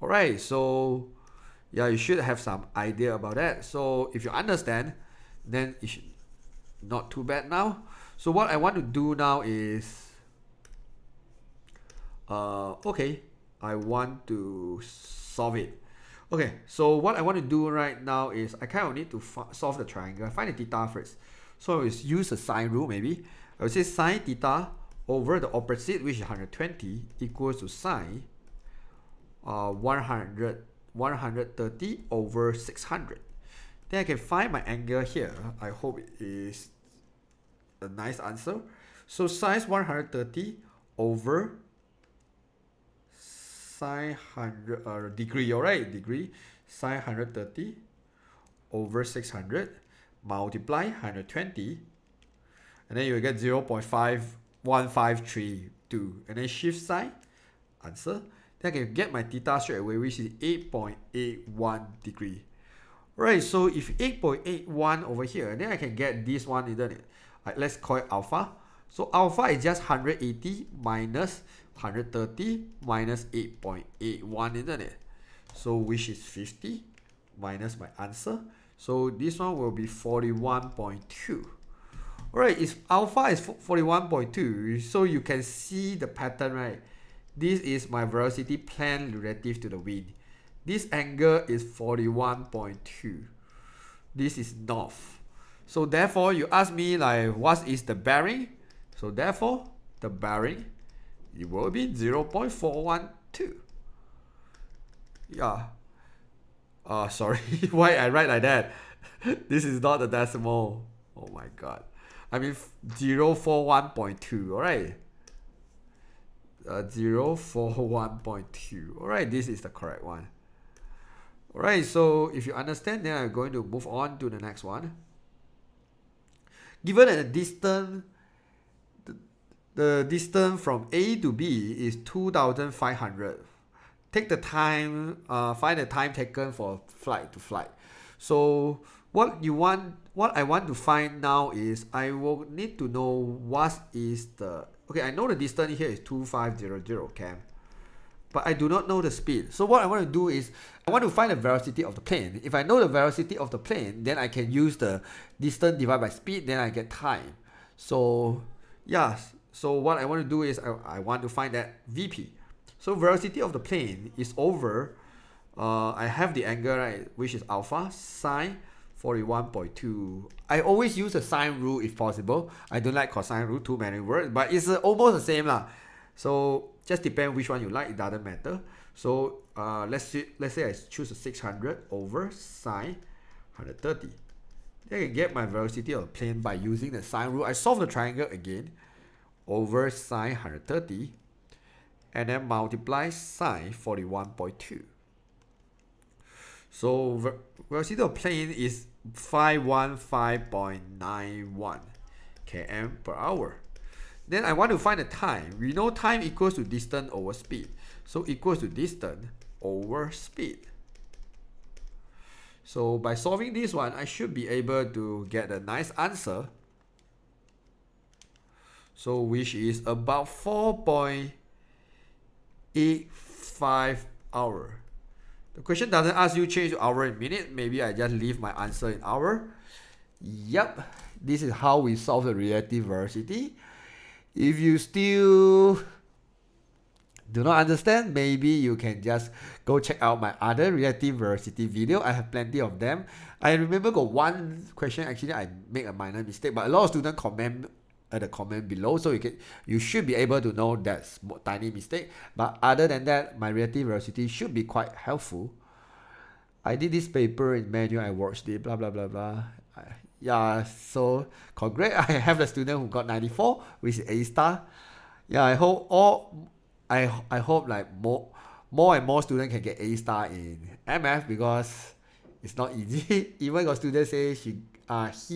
Alright, so yeah, you should have some idea about that. So if you understand, then it should not too bad now. So what I want to do now is okay, I want to solve it. Okay, so what I want to do right now is I kind of need to solve the triangle. I find the theta first. So it's use the sine rule maybe. I would say sine theta over the opposite, which is 120, equals to sine 130 over 600. Then I can find my angle here. I hope it is a nice answer. So sine 130 over sine 100 degree, alright, degree, sine 130 over 600 multiply 120, and then you will get 0.51532, and then shift sign, answer. Then I can get my theta straight away, which is 8.81 degree. Right, so if 8.81 over here, then I can get this one, isn't it? Let's call it alpha. So alpha is just 180 minus 130 minus 8.81, isn't it? So which is 50 minus my answer. So this one will be 41.2. Alright, if alpha is 41.2, so you can see the pattern, right? This is my velocity plane relative to the wind. This angle is 41.2. This is north. So therefore, you ask me like, what is the bearing? So therefore, the bearing, it will be 0.412. Yeah. Sorry, why I write like that? This is not a decimal. Oh my god. I mean 041.2, alright? 041.2. Alright, this is the correct one. Alright, so if you understand, then I'm going to move on to the next one. Given that the distance from A to B is 2,500. Take the time, find the time taken for flight to flight. So what I want to find now is I will need to know what is the, okay, I know the distance here is 2500 km, but I do not know the speed. So what I want to do is I want to find the velocity of the plane. If I know the velocity of the plane, then I can use the distance divided by speed, then I get time. So yeah, so what I want to do is I want to find that VP. So velocity of the plane is over, I have the angle, right, which is alpha, sine 41.2. I always use the sine rule if possible. I don't like cosine rule, too many words, but it's almost the same lah. So just depend which one you like, it doesn't matter. So let's say I choose a 600 over sine 130. Then I can get my velocity of the plane by using the sine rule. I solve the triangle again over sine 130 and then multiply sine 41.2. So velocity of plane is 515.91 km per hour. Then I want to find the time. We know time equals to distance over speed. So equals to distance over speed. So by solving this one, I should be able to get a nice answer. So which is about 4.85 hours. The question doesn't ask you change to hour in minute. Maybe I just leave my answer in hour. Yep, this is how we solve the relative velocity. If you still do not understand, maybe you can just go check out my other relative velocity video. I have plenty of them. I remember got one question actually I make a minor mistake, but a lot of students comment at the comment below, so you should be able to know that tiny mistake. But other than that, my relative velocity should be quite helpful. I did this paper in manual, I watched it, blah blah blah blah. Yeah, so congrats, I have a student who got 94, which is A star. Yeah, I hope I hope like more and more students can get A star in MF, because it's not easy. Even got students say he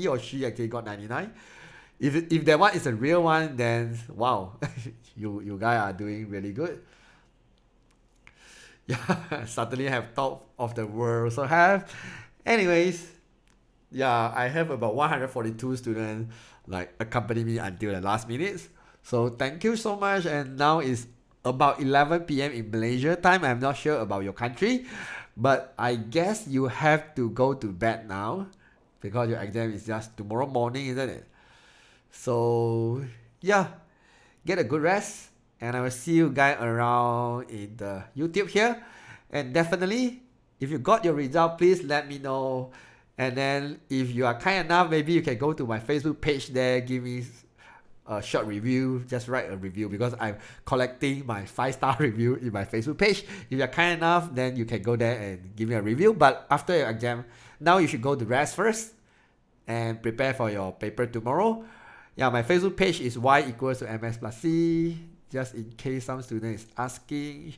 or she actually got 99. If that one is a real one, then wow, you guys are doing really good. Yeah, suddenly have top of the world. So have, anyways, yeah, I have about 142 students like accompany me until the last minutes. So thank you so much. And now it's about 11 p.m. in Malaysia time. I'm not sure about your country, but I guess you have to go to bed now. because your exam is just tomorrow morning, isn't it? So yeah, get a good rest, and I will see you guys around in the YouTube here. And definitely, if you got your result, please let me know. And then if you are kind enough, maybe you can go to my Facebook page there, give me a short review, just write a review, because I'm collecting my 5-star review in my Facebook page. If you're kind enough, then you can go there and give me a review. But after your exam, now you should go to rest first and prepare for your paper tomorrow. Yeah, my Facebook page is y equals to mx+c, just in case some student is asking.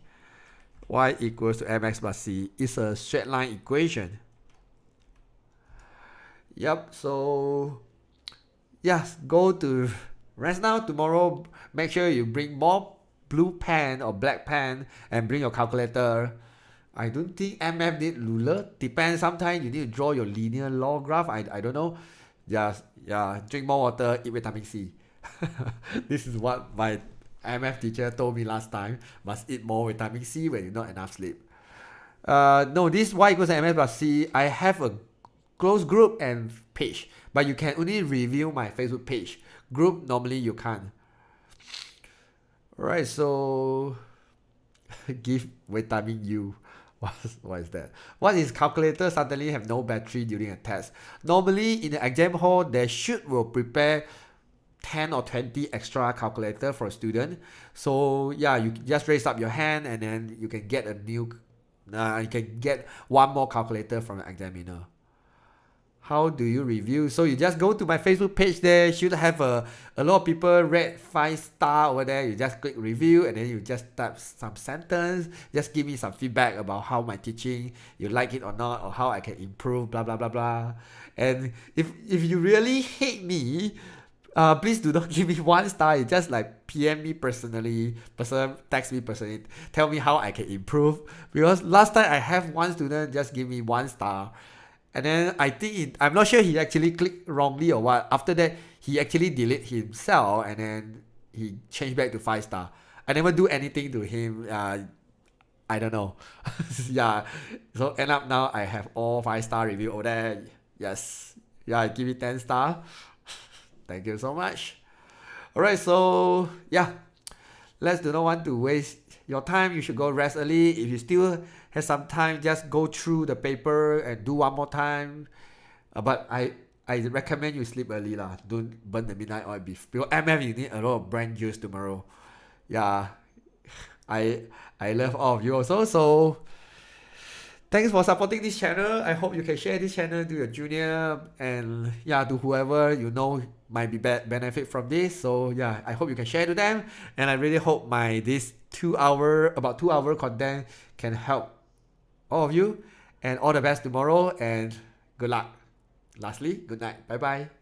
Y equals to mx+c is a straight line equation. Yep, so yes, go to rest now. Tomorrow, make sure you bring more blue pen or black pen and bring your calculator. I don't think MF need ruler. Depends, sometimes you need to draw your linear log graph. I don't know. Just, yeah, drink more water, eat vitamin C. This is what my MF teacher told me last time. Must eat more vitamin C when you not enough sleep. No, this y equals to mx+c. I have a close group and page, but you can only review my Facebook page. Group, normally you can't. Alright, so give vitamin U. What is that? What is calculator suddenly have no battery during a test? Normally in the exam hall, they will prepare 10 or 20 extra calculator for a student. So yeah, you just raise up your hand and then you can get you can get one more calculator from the examiner. How do you review? So you just go to my Facebook page there. Should have a lot of people rate 5-star over there. You just click review and then you just type some sentence. Just give me some feedback about how my teaching, you like it or not, or how I can improve, blah blah blah blah. And if you really hate me, please do not give me 1 star. You just like PM me personally, text me personally, tell me how I can improve. Because last time I have one student just give me 1 star. And then I think I'm not sure he actually clicked wrongly or what. After that, he actually deleted himself and then he changed back to 5-star. I never do anything to him. I don't know. Yeah. So end up now I have all 5-star review over there. Yes. Yeah, I give it 10 star. Thank you so much. Alright, so yeah. Let's do not want to waste your time. You should go rest early. If you still have some time, just go through the paper and do one more time. But I recommend you sleep early lah. Don't burn the midnight oil beef. Because MF you need a lot of brain juice tomorrow. Yeah, I love all of you also. So thanks for supporting this channel. I hope you can share this channel to your junior and yeah, to whoever you know might be benefit from this. So yeah, I hope you can share to them. And I really hope this about 2 hour content can help all of you. And all the best tomorrow and good luck. Lastly, good night. Bye bye.